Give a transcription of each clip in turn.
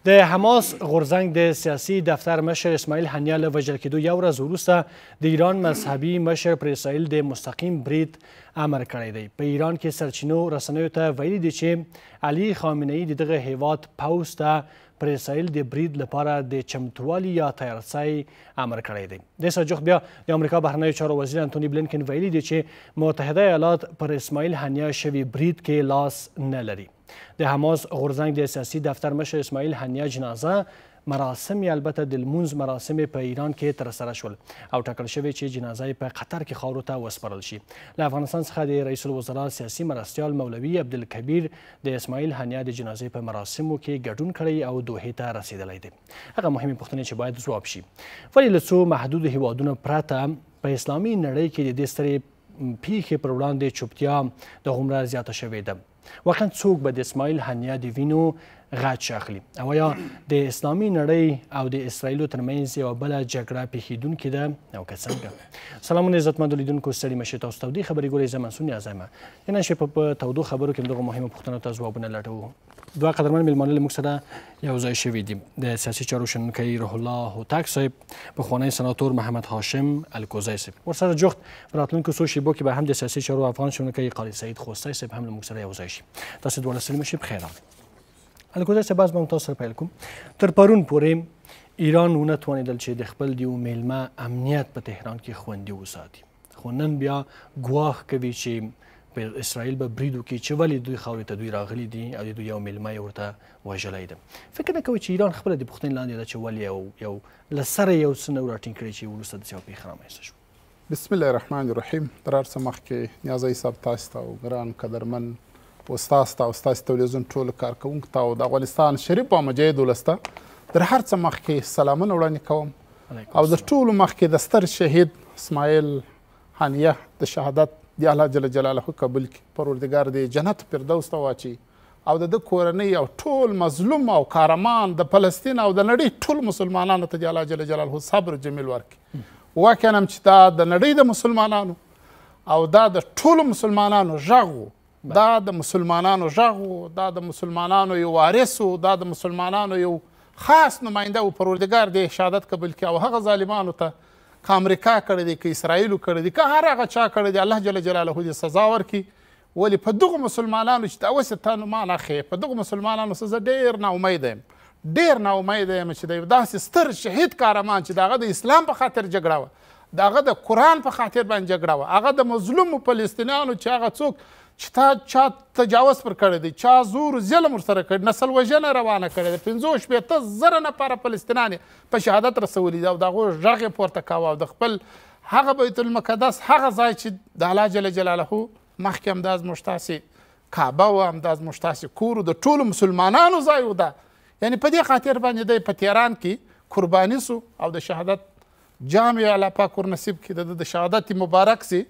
د حماس غورځنګ د سیاسي دفتر مشر اسماعیل هنیه له وژل کېدو یو ورځ وروسته د ایران مذهبي مشر پر اسرائیل د مستقیم برید امر کړی دی. په ایران کې سرچینو رسنیو ته ویلي دي چې علي خامنه‌ای د دغه هیواد پوځ ته پر اسرائیل د برید لپاره د چمتووالي یا تیارسۍ امر کړی دی. د سره جوخت بیا د امریکا بهرنیو چارو وزیر انتوني بلینکن ویلي دي چې متحده ایالات پر اسماعیل هنیه شوي برید کې لاس نه لري. د حماس غورځنګ د سیاسي دفتر مشر اسماعیل هنیه جنازه مراسم البته د لمونځ مراسم په ایران کې ترسره شول او ټاکل شوی چې جنازه په قطر کې خاورو ته وسپارل شي. له افغانستان څخه د رئیس الوزرا سیاسي مرستیال مولوي عبدالکبیر د اسماعیل هنیه د جنازې په مراسمو کې ګډون کړی او دوحې ته رسیدلی دی. هغه مهمې پوښتنې چې باید ځواب شي، ولې له څو محدود هیوادونو پرته په اسلامي نړۍ کې د دې سترې پیښې پر وړاندې چوپتیا د هومره زیاته شوې ده؟ واقعا څوک به د اسماعیل هنیه د وینو غچ اخلي؟ او یا د اسلامي نړۍ او د اسرائیلو ترمنځ یوه بله جګړه پیښیدونکې ده او که څنګه؟ سلامونه عزتمندو لیدونکو، ستړي مشئ، تاسو تودې خبرې ګورئ. زه منصور نیازی یم. د نن شپې په تودو خبرو کې همدغو مهمو پوښتنو ته ځوابونه لټوو. دوه قدرمن میلمانه له موږ سره یو ځای شوي دي. د سیاسي چارو شنونکی روح الله هوتک صاحب، پخوانی سناتور محمد هاشم الکوزی صاحب، ورسره جفت په راتلونکو څو شیبو کې به هم د سیاسي چارو افغان شنونکی قاضي سعید خوستی صاحب هم له موږ سره یو ځای شي. تاسو دواړه ستړي مشئ، بخیر راغلئ. الکوزی صاحب، باز به تاسو سره پیل کوم. تر پرون پورې ایران ونه توانېدل چې د خپل د یو میلمه امنیت په تهران کې خوندي وساتي، خو نن بیا ګواښ کوي چې په اسرائیل به برید وکړي چې ولې دوی خاورې ته دوی راغلي دي او د دوی یو میلمه یې ورته وژلی ده. فکر نه کوئ چې ایران خپله د پوښتنې لاندې ده چې ولې یو له سره یو څه نه ورټینګ کړی چې وروسته داسې یوه پېښه رامنځته شوه؟ بسم الله الرحمن الرحیم. تر هر څه مخکې نیازی صاحب تاسو ته او ګران قدرمن استاد ته او ستاسو تلویزیون ټولو کارکوونکو ته او د افغانستان شریف او مجاهد ولس ته تر هر څه مخکې سلامونه وړاندې کوم او د ټولو مخکې د ستر شهید اسماعیل هنیه د شهادت دی الله جل جلاله قبول کړي، پروردګار د جنت فردوس ته واچي او د کورنۍ او ټول مظلوم او کارمان د فلسطین او د نړۍ ټول مسلمانانو ته دی الله جل جلاله صبر جمیل ورکړي. واقعا هم چې دا د نړۍ د مسلمانانو او دا د ټولو مسلمانانو غږ و، دا د مسلمانانو غږ و، دا د مسلمانانو یو وارث و، دا د مسلمانانو یو خاص نماینده و. پروردګار د شهادت قبول کړي او هغه ظالمانو ته که امریکا کړی دی، که اسرائیلو کړی دی، که هر هغه چا کړی دی، الله جل جلاله دې سزا ورکړي. ولې په دغو مسلمانانو چې داسې ته نومان اخلي، په دغو مسلمانانو څه زه ډېر ناامیده یم، ډېر ناامیده یم چې د یو داسې ستر شهید قهرمان چې د هغه د اسلام په خاطر جګړه وه، د هغه د قرآن په خاطر باندې جګړه وه، هغه د مظلومو فلسطینیانو چې هغه څوک چې تا چا تجاوز پر کړی دی، چا زور ظلم ورسره کړی، نسل وژنه روانه کړې ده، 65,000 نفره فلسطینیان په شهادت رسولي دي او د هغو غږ یې پورته کاوه او د خپل هغه بیت المقدس هغه ځای چې د الله جل جلاله مخکې همدا زموږ تاسې کعبه وه، همدا زموږ تاسې کور د ټولو مسلمانانو ځای و. ده یعنې په دې خاطر باندې دی په تهران کې قرباني سو او د شهادت جام یې الله پاک ورنصیب کړي، د شهادت مبارک سي.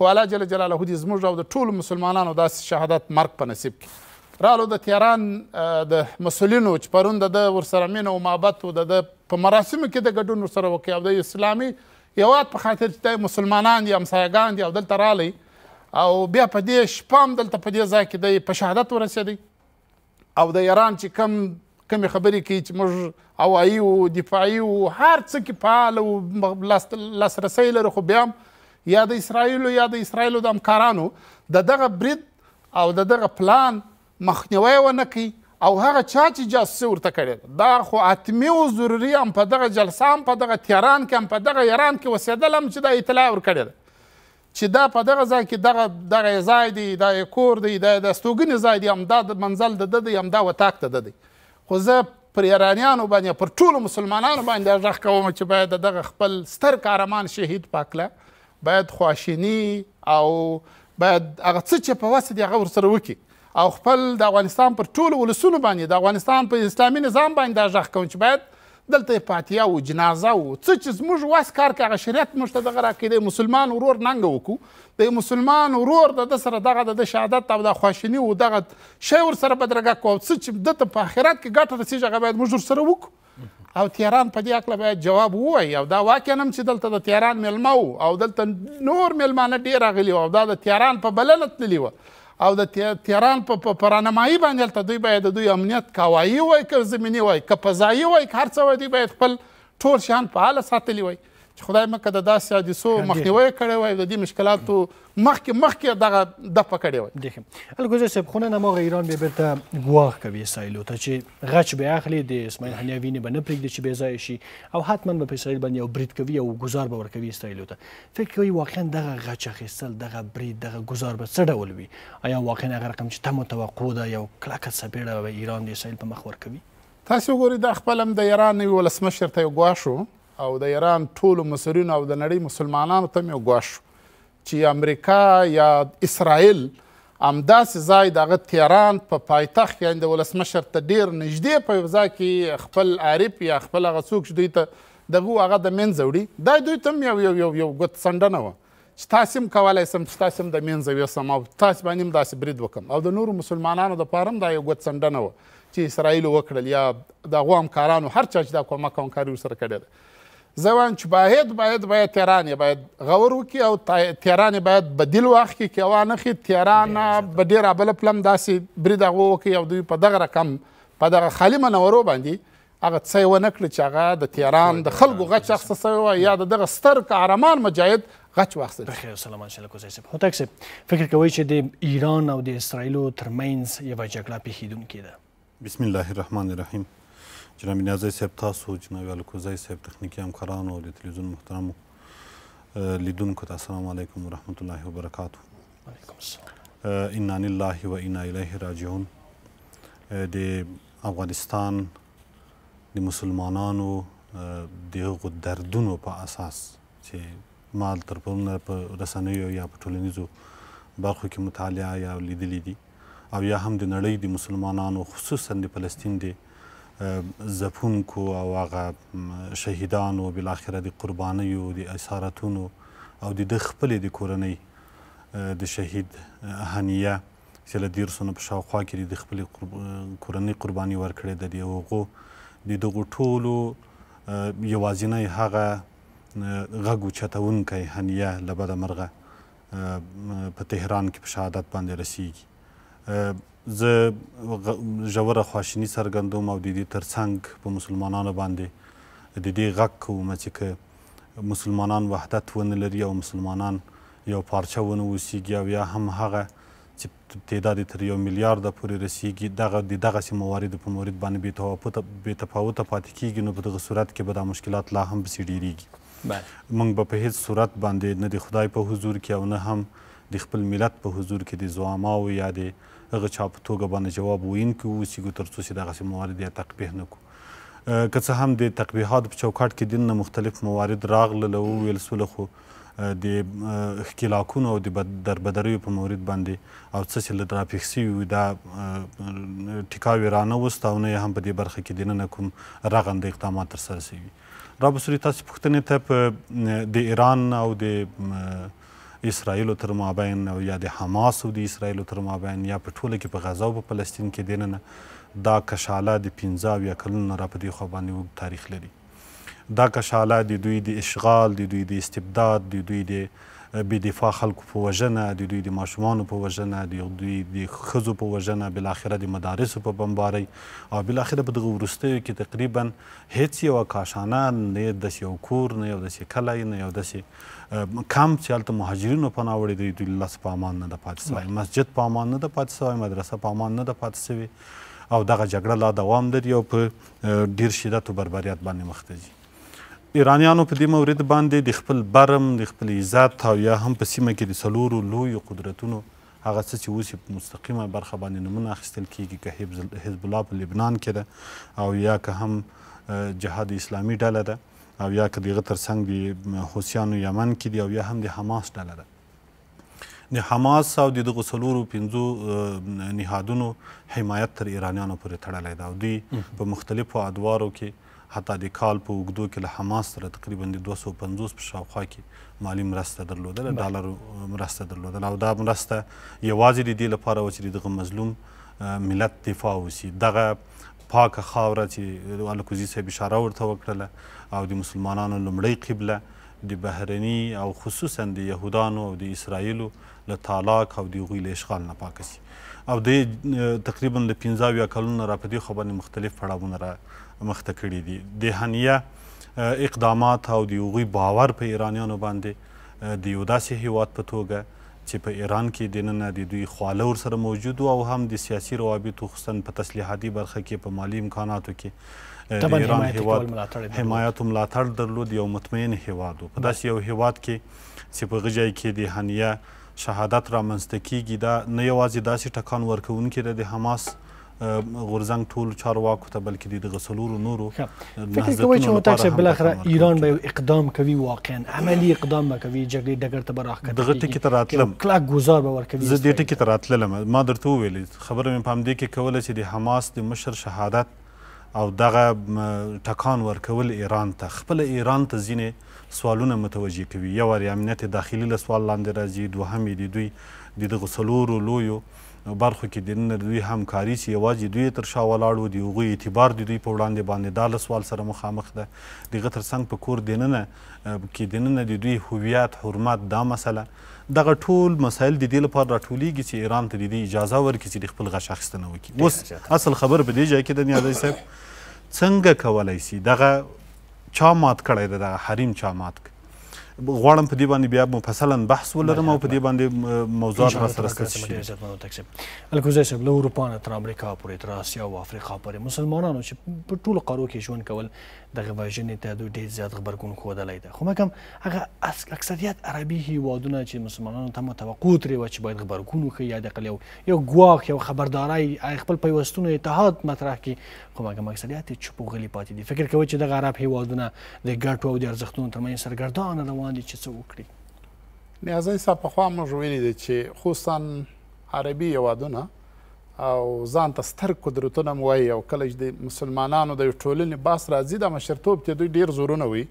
خو الله جل جلاله دې زموږ او د ټولو مسلمانانو داسې شهادت مرګ په نصیب کړي. رالو د تهران د مسؤلینو چې پرون د ده ورسره مینه او محبت و، د ده په مراسمو کې د ګډون ورسره وکړي او د اسلامي هېواد په خاطر چې دی مسلمانان دي، همسایګان دي او دلته رالی او بیا په دې شپه هم دلته په دې ځای کې دی په شهادت ورسېدی او د ایران چې کمې خبرې کوي چې موږ هوایي و، دفاعي و، هر څه کې فعال و، لاسرسی لرو، خو بیا هم یا د اسرائیلو د همکارانو د دغه برید او د دغه پلان مخنیوی ونه کوي او هغه چا چې جاسوسي ورته کړې ده، دا خو حتمي و ضروري هم په دغه جلسه هم په دغه تهران کې هم په دغه ایران کې اوسېدل هم چې دا اطلاع ورکړې ده چې دا په دغه ځای کې دغه ځای دی، دا یې کور دی، دا د استوګنې ځای دی، همدا د منزل د ده دی، همدا وطاق د ده دی. خو زه پر ایرانیانو باندې پر ټولو مسلمانانو باندې غږ کوم چې باید د دغه خپل ستر قهرمان شهید پاکله باید خواشیني او باید هغه څه چې په وسه دي هغه ورسره وکړي او خپل د افغانستان پر ټولو ولسونو باندې د افغانستان په اسلامي نظام باندې دا غږ کوم چې باید دلته یې فاتحه و، جنازه و، څه چې زموږ وس کار کوي هغه شریعت موږ ته دغه راکوي. د مسلمان ورور ننګه وکړو، د مسلمان ورور د ده سره دغه د شهادت او د خواشیني و دغه شی ورسره بدرګه کړو او څه چې ده ته په آخرت کې ګټه رسېږي هغه باید موږ ورسره وکړو. او تهران په دې هکله باید جواب ووایي او دا واقعا هم چې دلته د تهران میلمه و او دلته نور میلمانه ډېر راغلي وو او دا د تهران په بلنه تللي وه او د تهران په رانمایي باندې هلته دوی باید د دوی امنیت که هوایي وای که زمیني وای که فضایي وای که هر څه وای دوی باید خپل ټول شیان فعاله ساتلي وای چې خدای مکه د داسې حادثو مخنیوی کړی وای د دې مشکلاتو مخکې دغه دفع کړی وای. الګوزر صاحب خو نن هماغه ایران بیا بیرته ګواښ کوي اسرائیلو ته چې غچ به اخلي د اسماعیل هنیه وینې به نه پرېږدي چې بې ځایه شي او حتما به په اسرائیل باندې یو برید کوي او ګزار به ورکوي اسرائیلو ته. فکر کوي واقعا دغه غچ اخیستل دغه برید دغه ګزار به څه ډول وي؟ آیا واقعا هغه رقم چې تمو توقع ده یو کلکه څپېړه به ایران د اسرائیل په مخ ورکوي؟ تاسې وګورئ دا خپل هم د ایران نوي ولسمشر ته یو ګواښ و او د ایران ټولو مسؤلینو او د نړۍ مسلمانانو ته مې یو ګواښ چې امریکا یا اسرائیل همداسې ځای د هغه تهران په پایتخت کې د ولسمشر ته ډېر نږدې په یو ځای کې خپل عارف یا خپل هغه څوک چې دوی ته دغه هغه د منځه وړي دا دوی ته هم یو ګوت څنډنه وه چې تاسې هم کولی سم چې تاسې هم د منځه یوسم او تاسې باندې هم داسې برید وکړم او د نورو مسلمانانو دپاره هم دا یو ګوت څنډنه وه چې اسرائیلو وکړل یا د هغو همکارانو هر چا چې دا کومک او همکاري ورسره کړې ده. زه وایم چې باید تهران یې باید غور وکړي او تهران یې باید بدیل واخلي که وانخلي تهران به ډېر بله پلم داسې برید هغه وکړي او دوی په دغه رقم په دغه خالي منورو باندې هغه څه یې ونه کړي چې هغه د تهران د خلکو غچ اخیسته سوی وای یا د دغه ستر قهرمان مجاهد غچ واخیستل. بخیر سلام انشاءالله کوزی صاحب. هوتک صاحب فکر کوئ چې د ایران او د اسرائیلو ترمنځ یوه جګړه پیښیدونکې ده؟ بسم الله الرحمن الرحیم. جناب نیازی صاحب تاسو جناب الکوزی صاحب تخنیکي همکارانو د تلویزیون محترمو لیدونکو ته السلام علیکم ورحمت الله وبرکاتو. وعلیکم السلام. انا لله و انا الیه راجعون. د افغانستان د مسلمانانو د هغو دردونو په اساس چې ما تر پرونه په رسنیو یا په ټولنیزو برخو کې مطالعه یا لیدلي دي او یا هم د نړۍ د مسلمانانو خصوصا د فلسطین د ځپونکو او هغه شهیدانو بالاخره د قربانیو د اسارتونو او د ده خپلې د کورنۍ د شهید هنیه چې له 10 نه په شاوخوا کې د خپلې کورنۍ قرباني ورکړې ده د هغو د دغو ټولو یوازینی هغه غږ اوچتونکی هنیه له بده مرغه په تهران کې په شهادت باندې رسیږي. زه ژوره خواشیني څرګندوم او د دې ترڅنګ په مسلمانانو باندې د دې غږ کوم چې که مسلمانان وحدت ونه لري او مسلمانان یو پارچه ونه اوسیږي او یا هم هغه چې تعداد تر 1 میلیارده پورې رسیږي د دغسې مواردو په مورد باندې بې تفاوته پاتې کیږي نو په دغه صورت کې به دا مشکلات لا هم پسې ډېرېږي. موږ به په هیڅ صورت باندې نه د خدای په حضور کې او نه هم د خپل ملت په حضور کې د زعماو یا د هغه چا په توګه باندې جواب ویونکي واوسیږو تر څو چې دغسې موارد یا تقبیح نه کړو. که څه هم د تقبیحاتو په چوکاټ کې دین نه مختلف موارد راغلل او وویل سوله خو د ښکېلاکونو او د دربدریو په مورد باندې او څه چې له راپېښ سوي وي دا ټیکاوې رانه وست او نه یې هم په دې برخه کې دننه کوم رغنده اقدامات ترسره سوي. را بسوري تاسې پوښتنې ته په د ایران او د اسرائیلو تر مابین او یا د حماس او د اسرائیلو تر مابین یا په ټوله کې په غزه او په فلسطین کې دننه دا کشاله د 15 یا کلونو را په دې خوا باندې اوږد تاریخ لري. دا کشاله د دوی د اشغال د دوی د استبداد د دوی د بې دفاع خلکو په وژنه د دوی د ماشومانو په وژنه د دوی د ښځو په وژنه بالاخره د مدارسو په بمبارۍ او بالاخره په دغه وروستیو کې تقریبا هیڅ یوه کاشانه نه داسې یو کور نه یو داسې کلی نه یو داسې کمپ چې هلته مهاجرینو پناه وړې دی دوی لس په امان نه ده پاتې سوی مسجد په امان نه ده پاتې سوی مدرسه په امان نه ده پاتې سوې او دغه جګړه لا دوام لري او په ډېر شدت و بربریت باندې مخ ته ځي. ایرانیانو په دې مورد باندې د خپل برم د خپل عزت او یا هم په سیمه کې د څلورو لویو قدرتونو هغه څه چې اوس په مستقیمه برخه باندې نومونه اخیستل کیږي که حزب الله په لبنان کې ده او یا که هم جهاد اسلامي ډله ده او یا که د هغه ترڅنګ د حوثیانو یمن کې دي او یا هم د حماس ډله ده. د حماس او د دغو څلورو پنځو نهادونو حمایت تر ایرانیانو پورې تړلی ده او دوی په مختلفو ادوارو کې حتی د کال په اوږدو کې له حماس سره تقریبا د 250 په شاوخوا کې مالي مرسته درلودله ډالرو مرسته درلودله او دا مرسته یوازې د دې لپاره وه چې د دغه مظلوم ملت دفاع وسي. دغه پاکه خاوره چې الکوزي صاحب اشاره ورته وکړله او د مسلمانانو لومړۍ قبله د بهرني او خصوصا د یهودانو او د اسرائیلو له تالاک او د هغوی له اشغال نه پاکه سي او د تقریبا له 15 کلونو را په دې خوا باندې مختلف پړاوونه را مخته کړي دي. د هنیه اقدامات او د هغوی باور په ایرانیانو باندې د یو داسې هیواد په توګه چې په ایران کې دننه د دوی خواله ورسره موجود او هم د سیاسي روابطو خصوصا په تسلیحاتي برخه کې په مالي امکاناتو کې د ایران هیواد حمایت او ملاتړ درلود. یو مطمئن هیواد و. په داسې یو هیواد کې چې په هغه ځای کې د هنیه شهادت رامنځته کیږي دا نه یوازې داسې ټکان ورکوونکی ده د حماس غورځنګ ټول چارواکو ته بلکې د دغه څلورو نورو فکر کوئ چې مطلق صاحب بالاخره ایران به یو اقدام کوي واقعا عملي اقدام به کوي جګړې ډګر ته به راښکته دغه ټکي ته راتلم کلک ګزار به ورکوي. زه دې ټکي ته راتللم. ما درته وویلې خبره مې په همدې کې کوله چې د حماس د مشر شهادت او دغه ټکان ورکول ایران ته خپله ایران ته ځینې سوالونه متوجه کوي. یو وارې امنیت داخلي له سوال لاندې راځي، دوهم یې د دوی د دغه څلورو لویو برخو کې دننه دوی همکاري چې یوازې دوی تر شا ولاړ وو، د هغوی اعتبار د دوی په وړاندې باندې دا له سوال سره مخامخ ده. د هغه تر څنګ په کور دننه کې دننه د دوی هویت حرمت دا مسله دغه ټول مسایل د دې لپاره راټولیږي چې ایران ته د دې اجازه ورکړي چې د خپل غږ اخیستنه وکړي. اوس اصل خبر په دې ځای کې د نیازی صاحب څنګه کولی سي دغه چا مات کړی ده، دغه حریم چا مات کړي. غواړم په دې باندې بیا مفصلا بحث ولرم او په دې باندې موضوعات را سره ستاسو شي. الکوزی صاحب له اروپا نه تر امریکا پورې تر اسیا او افریقا پورې مسلمانانو چې په ټولو قارو کې ژوند کول دغه وژنې ته دوی ډېر زیات غبرګون ښودلی ده، خو مګم هغه اکثریت عربي هیوادونه چې مسلمانانو ته توقع ترې وه چې باید غبرګون وښیي یا د اقل یو ګواښ یو خبرداری خپل پیوستون اتحاد مطرح کړي، خو مګم اکثریت یې چوپ و غلي پاتې دي. فکر کوئ چې دغه عرب هیوادونه د ګټو او د ارزښتونو ترمنځ سرګردانه روان دي چې څه وکړي؟ نیازی صاحب پخوا موږ ویلي دي چې خصوصا عربي هیوادونه او ځان ته ستر قدرتونه م وایي او کله چې د مسلمانانو د یو ټولنې باس راځي د مشرتوب ته دوی ډېر زورونه وي.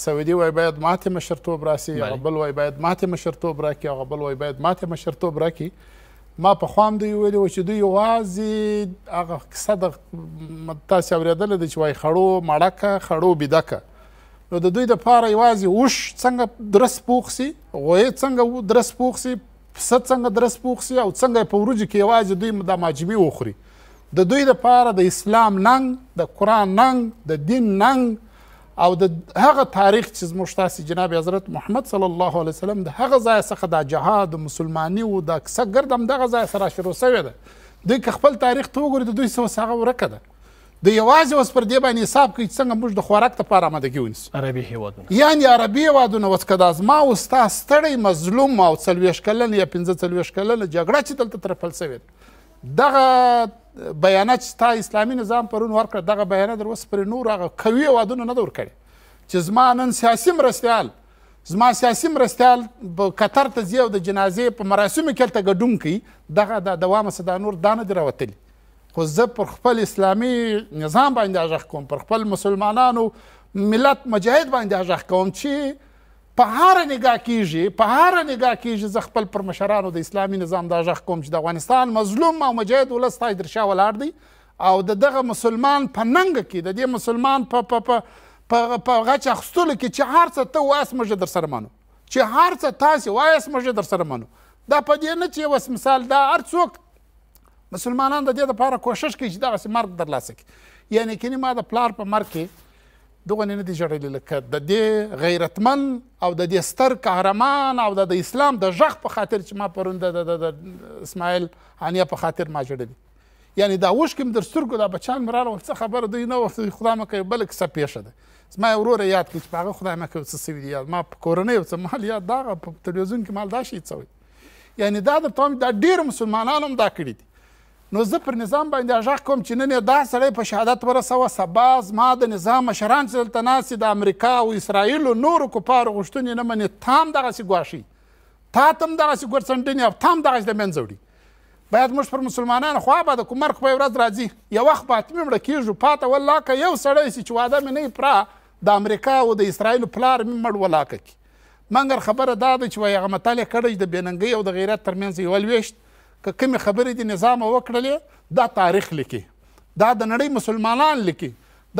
سعودي وایي باید ماتې مشرتوب راسي، هغه بل وایي باید ماتې مشرتوب راکړي، هغه بل وایي باید ماتې مشرتوب راکړي. ما پخوا هم دوی ویلي وو چې دوی یوازې هغه کیسه د تاسې اورېدلې ده چې وایي خړو مړکه خړو بیدکه، نو د دوی دپاره یوازې اوښ څنګه درس پوخ سي، غویې څنګه درس پوخ سي، پسه څنګه درس پوخ سي او څنګه یې په وریجو کې یوازې دوی د ماجبي وخوري. د دوی دپاره د اسلام ننګ، د قرآن ننګ، د دین ننګ او د هغه تاریخ چې زموږ تاسې جناب حضرت محمد صلی الله علیه وسلم د هغه ځای څخه دا جهاد د مسلماني و دا کیسه ګرد همدغه ځای سره شروع سوې ده. دوی که خپل تاریخ ته وګوري د دوی څه اوس هغه ورکه ده. د یوازې اوس پر دې باندې حساب کوي چې څنګه موږ د خوراک دپاره آمادګي ونیسو. عربي هیوادونه یعنې عربي هیوادونه اوس که دا زما او ستا ستړی مظلوم او 40 کلن یا 45 کلنه جګړه چې دلته ترپل سوې ده، دغه بیانات چې ستا اسلامي نظام پرون ورکړه، دغه بیانات در اوس پرې نور هغه قوي هیوادونه نه ده ورکړی چې زما نن سیاسي مرستیال په قطر ته ځي او د جنازې په مراسمو کې هلته ګډون کوي، دغه د دوامه څه دا نور دا نه دي راوتلي. خو زه پر خپل اسلامي نظام باندې غږ کوم، پر خپل مسلمانانو ملت مجاهد باندې غږ کوم چې په هره نګاه کېږي زه خپل پر مشرانو د اسلامي نظام دا غږ کوم چې د افغانستان مظلوم او مجاهد ولس تاسې در شا ولاړ دی او د دغه مسلمان په ننګه کې د دې مسلمان په غچ اخیستلو کې چې هر څه ته وایاست موږ در سره منو، چې هر څه تاسې وایاست موږ در سره منو. دا په دې نه چې اوس مثال دا هر څوک مسلمانان د دې دپاره کوشش کوي چې دغسې مرګ ترلاسه کړي. یعنې کني ما د پلار په مرګ کې دغونې نه دي ژړلي لکه د دې غیرتمن او د دې ستر قهرمان او د اسلام د غږ په خاطر چې ما پرون د اسماعیل هانیه په خاطر ما ژړلي. یعنې دا اوښکې م در سترګو دا بچیان مې راغله څه خبره دوی نه وخت خدای مه کوي بله کیسه پیښه ده. زما یو وروره یاد کړي چې په هغه خدای مه کوي څه سوي دي یاد ما په کورنۍ څه مال یاد دغه په تلویزیون کې مال دا شي څه وي. یعنې دا درته وایم دا ډېرو مسلمانانو هم دا کړي دي. نو زه پر نظام باندې غږ کوم چې نن یې دا سړی په شهادت ورسوه، سبا زما د نظام مشران چې دلته ناست دي د امریکا او اسرائیلو نورو کفارو غوښتنې نه منې، تا هم دغسې ګواښي، تا ته هم دغسې ګورڅنډنې او تا هم دغسې د منځه وړي. باید موږ پر مسلمانانو خوا به د مرګ په یو ورځ راځي، یو وخت به حتمي مړه کېږو، پاته والله که یو سړی سي چې واده مې نه وي پوره د امریکا او د اسرائیلو پلار مې مړ ولاکه کړي. مګر خبره دا ده چې وایي هغه متل یې کړی د بېننګۍ او د غیرت ترمنځ یو لویشت که کومې خبرې دې نظام وکړلې دا تاریخ لیکي، دا د نړۍ مسلمانان لیکي،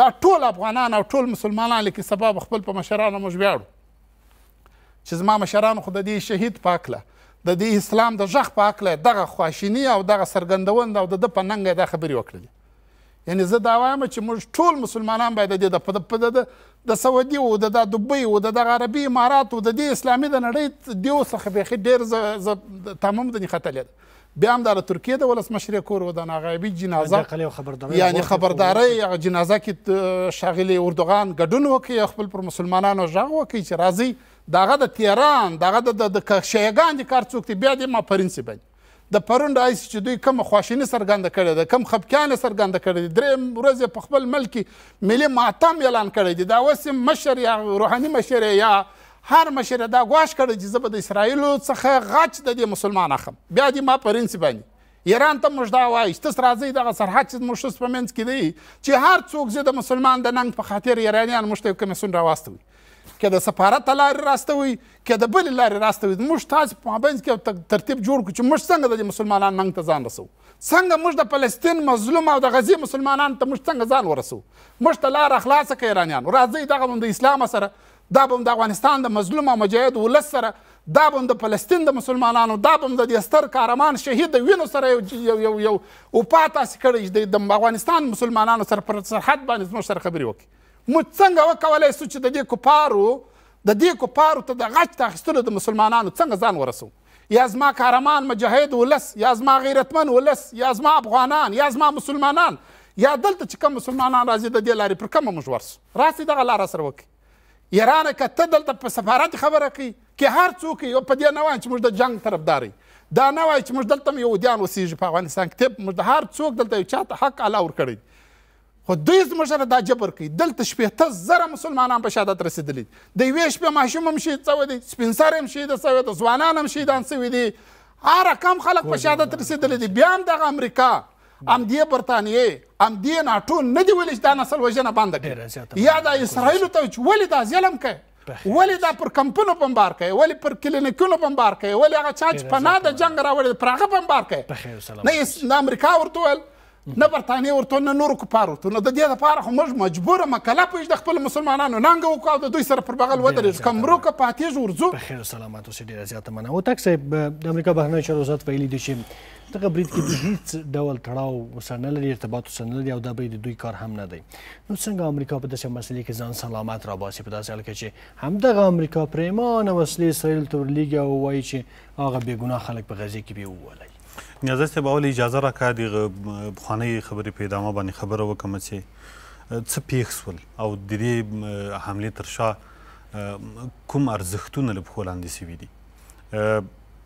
دا ټول افغانان او ټول مسلمانان لیکي. سبا به خپل په مشرانو موږ ویاړو. چې زما مشرانو خو د دې شهید په هکله د دې اسلام د غږ په هکله دغه خواشیني او دغه څرګندوند او د ده په ننګه دا خبرې وکړلې. یعنې زه دا وایم چې موږ ټول مسلمانان باید د سعودي او د دوبۍ او د دغه عربي اماراتو د دې اسلامي د نړۍ دیو څخه بیخي ډېر تمام د ختلې ده. بیا هم د ترکیې د ولسمشر کور و د غیبي جنازه یعنې خبرداری هغه جنازه کې ښاغلي اردوغان ګډون وکړي، خپل پر مسلمانانو غږ وکړي چې راځئ دغه د تهران دغه د شیعګان دي کار څوک دی بیا دې ما پرنسي باندې د پرون راهیسې چې دوی کومه خواشیني څرګنده کړې ده، کوم خفګان یې څرګنده کړی دی، درېیم ورځ یې په خپل ملک کې ملي ماتم اعلان کړی دی. دا اوس یې مشر یا روحاني مشر یا هر مشر دا ګواښ کړی چې زه به د اسرائیلو څخه غچ د دې مسلمان اخلم. بیا دې ما پرنسي باندې ایران ته موږ دا وایو چې تاسو راځئ دغه سرحد چې زموږ ښځو په منځ کې دی چې هر څوک زه د مسلمان د ننګ په خاطر ایرانیان موږ ته یو کمیسیون راواستوي، که د سفارت لارې راستوي که د بلې لارې راستوي. موږ تاسې په مابینځ کې ترتیب جوړ کړو چې موږ څنګه د دې مسلمانانو ننګ ته ځان رسوو، څنګه موږ د فلسطین مظلوم او د غزې مسلمانانو ته موږ څنګه ځان ورسوو. موږ ته لاره خلاصه کړه ایرانیانو، راځئ دغه به د اسلام سره، دا به د افغانستان د مظلوم او مجاهد ولس سره، دا به د فلسطین د مسلمانانو، دا به د دې ستر قهرمان شهید د وینو سره یو وفا تاسې کړی د افغانستان مسلمانانو سره پر سرحد باندې زموږ سره خبرې وکړي. موږ څنګه وکولی سو چې د دې کفارو ته د غچ ته اخیستلو د مسلمانانو څنګه ځان ورسوو؟ یا زما قهرمان مجاهد ولس، یا زما غیرتمن ولس، یا زما افغانان، یا زما مسلمانان، یا دلته چې کوم مسلمانان راځي د دې لارې پر کومه موږ ورسو؟ راسئ دغه لاره سره وکړي. ایران که ته دلته په سفارت خبره کوي که هر څوک یو په دې نه وایي چې موږ د جنګ طرفدار یو، دا نه وایي چې موږ دلته هم یهودیان اوسېږي په افغانستان کې، موږ د هر څوک دلته یو چاته حق الله ورکړی، خو دوی زموږ سره دا جبر کوي. دلته 70,000 مسلمانان په شهادت رسېدلي دي، د یوې شپې ماشوم هم شهید شوی دی، سپین سرې هم شهیده شوی دی، ځوانان هم شهیدان شوي دي، هر رقم خلک په شهادت رسېدلي دي. بیا هم دغه امریکا، همدې برطانیې، همدې ناټو نه دي ویلي چې دا نسل وژنه بنده کړي، یا دا اسرائیلو ته چې ولې دا ظلم کوي، ولې دا پر کمپونو بمبار کوي، ولې پر کلینیکونو بمبار کوي، ولې هغه چا چې پناه د جنګ راوړی پر هغه بمبار کوي. نه امریکا ورته ویل، نه برطانیې ورته، نه نورو کفار ورته. نو د دې لپاره خو موږ مجبوره مکلف یو د خپلو مسلمانانو ننګه وکړو او د دوی سره پر بغل ودرېږو، که مرو که پاتېږو ورځو. بخیر و سلامت اوسئ. ډېره زیاته مننه. هوتک صاحب، د امریکا بهرنیو چارو وزارت ویلي دي چې دغه برید کې دوی هېڅ ډول تړاو سره نه لري، ارتباط سره نه لري او دا برید د دوی کار هم نه دی. نو څنګه امریکا په داسې مسلې کې ځان سلامت راباسي په داسې حال کې چې همدغه امریکا پرېمانه وسلې اسرائیل ته ورلیږي او وایي چې هغه بېګناه خلک په غزې کې بیا وولئ؟ نیازه صاحب، اول اجازه راکړه د پخوانۍ خبرې په ادامه باندې خبره وکړم چې څه پېښ شول او د دې حملې تر شا کوم ارزښتونه له پښو لاندې سوي دي.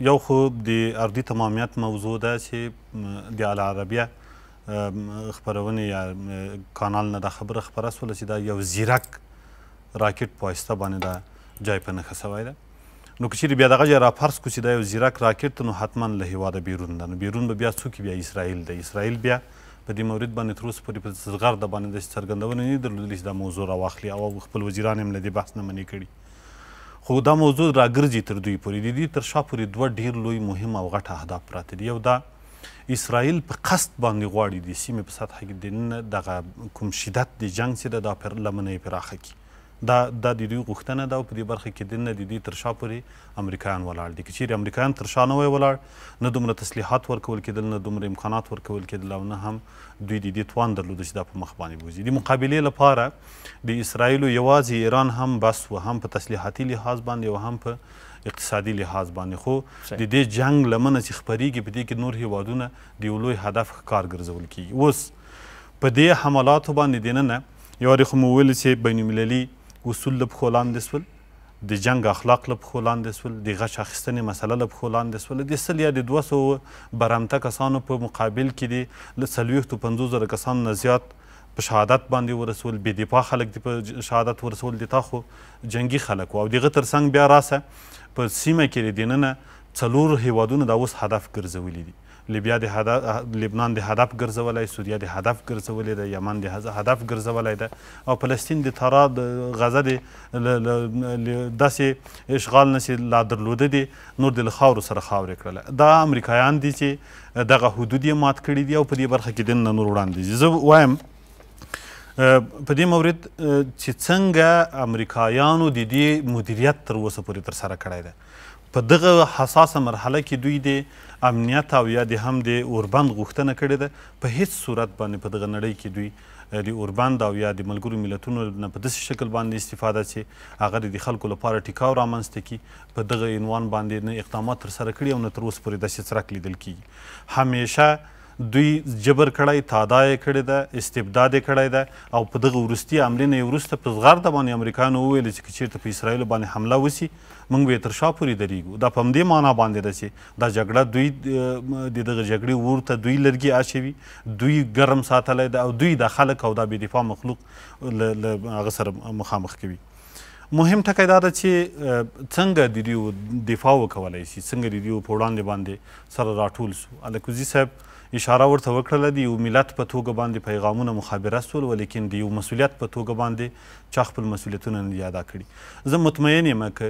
یو خو د ارضي تمامیت موضوع ده چې د العربیه خپرونې یا کانال نه دا خبره خپره شوله چې دا یو زیرک راکټ په واسطه باندې دا جای په نښه سوی ده. نو که چیرې بیا دغه ځای راپرس کړو چې دا یو زیرک راکټ نو حتما له هېواده بیرون ده. نو بیرون به بیا څوک بیا اسرائیل ده. اسرائیل بیا په دې مورد باندې تر اوسه پورې په زغرده باندې داسې څرګندونه نه دي درلودلې چې دا موضوع راواخلي او خپل وزیران هم له دې بحث نه منې کړي. خو دا موضوع راګرځي تر دوی پورې. د دې تر شا پورې دوه ډېر لوی مهم او غټ اهداف پراته دي. یو دا اسرائیل په قصد باندې غواړي د سیمې په سطحه کې دننه دغه کوم شدت د جنګ چې ده دا لمنه یې پراخه کړي. دا د دوی غوښتنه ده او په دې برخه کې دننه د دوی تر شا پورې امریکایان ولاړ دي. که چیرې امریکایان تر شا نه وی ولاړ، نه دومره تسلیحات ورکول کېدل، نه دومره امکانات ورکول کېدل او نه هم دوی د دې توان درلوده چې دا په مخ باندې بوځي. د مقابلې لپاره د اسرائیلو یوازې ایران هم بس و، هم په تسلیحاتي لحاظ باندې او هم په اقتصادي لحاظ باندې. خو د دې جنګ لمنه چې خپرېږي په دې کې نور هیوادونه د یو لوی هدف کار ګرځول کېږي. اوس په دې حملاتو باندې دننه یو وارې خو مو ویل چې بین المللي اصول له پښو لاندې سول، د جنګ اخلاق له پښو لاندې سول، د غچ اخیستنې مسله له پښو لاندې سوله. د 100 یا د 200 برمته کسانو په مقابل کې د له 40-50 کسانو نه زیات په شهادت باندې ورسول، بې دفاع خلک دي په شهادت ورسول. د تا خو جنګي خلک و او دغه تر څنګ بیا راسه په سیمه کې د دننه 4 هیوادونه دا اوس هدف ګرځولي دي. لبنان د هدف ګرځولی، سوریه د هدف ګرځولی ده، یمن د هدف ګرځولی ده او فلسطین د ترا د غزه د داسې اشغال نه چې لا درلوده دي نور د له خاورو سره خاورې کړله. دا امریکایان دي چې دغه حدود یې مات کړي دي او په دې برخه کې دننه نور وړاندې ځي. زه وایم په دې مورد چې څنګه امریکایانو د دې مدیریت تر اوسه پورې ترسره کړی دی په دغه حساسه مرحله کې دوی د امنیت او یا د هم د اوربند غوښتنه کړې ده په هیڅ صورت باندې په دغه نړۍ کې دوی د اوربند او یا د ملګرو ملتونو نه په داسې شکل باندې استفاده چې هغه د خلکو لپاره ټیکاو رامنځته کړي په دغه عنوان باندې نه اقدامات ترسره کړي او نه تر اوسه پورې داسې څرک لیدل کیږي همیشه دوی جبر کړی تادا یې کړې ده استبداد یې کړی ده او په دغه وروستي حملې نه یې وروسته په زغرده باندې امریکایانو وویل چې که چېرته په اسرایلو باندې حمله وسي موږ به یې تر شا پورې درېږو دا په همدې معنا باندې ده چې دا جګړه دوی د دغه جګړې اور ته دوی لرګي اچوي دوی ګرم ساتلی ده او دوی دا خلک او دا بې دفاع مخلوق له هغه سره مخامخ کوي مهم ټکی دا ده چې څنګه د دوی دفاع وکولی شي څنګه د دوی په وړاندې باندې سره راټول سو الکوزي صاحب اشاره ورته وکړله د یو ملت په توګه باندې پیغامونه مخابره سول ولیکن د یو مسؤلیت په توګه باندې چا خپل مسؤلیتونه نه دي ادا کړي زه مطمئن یم که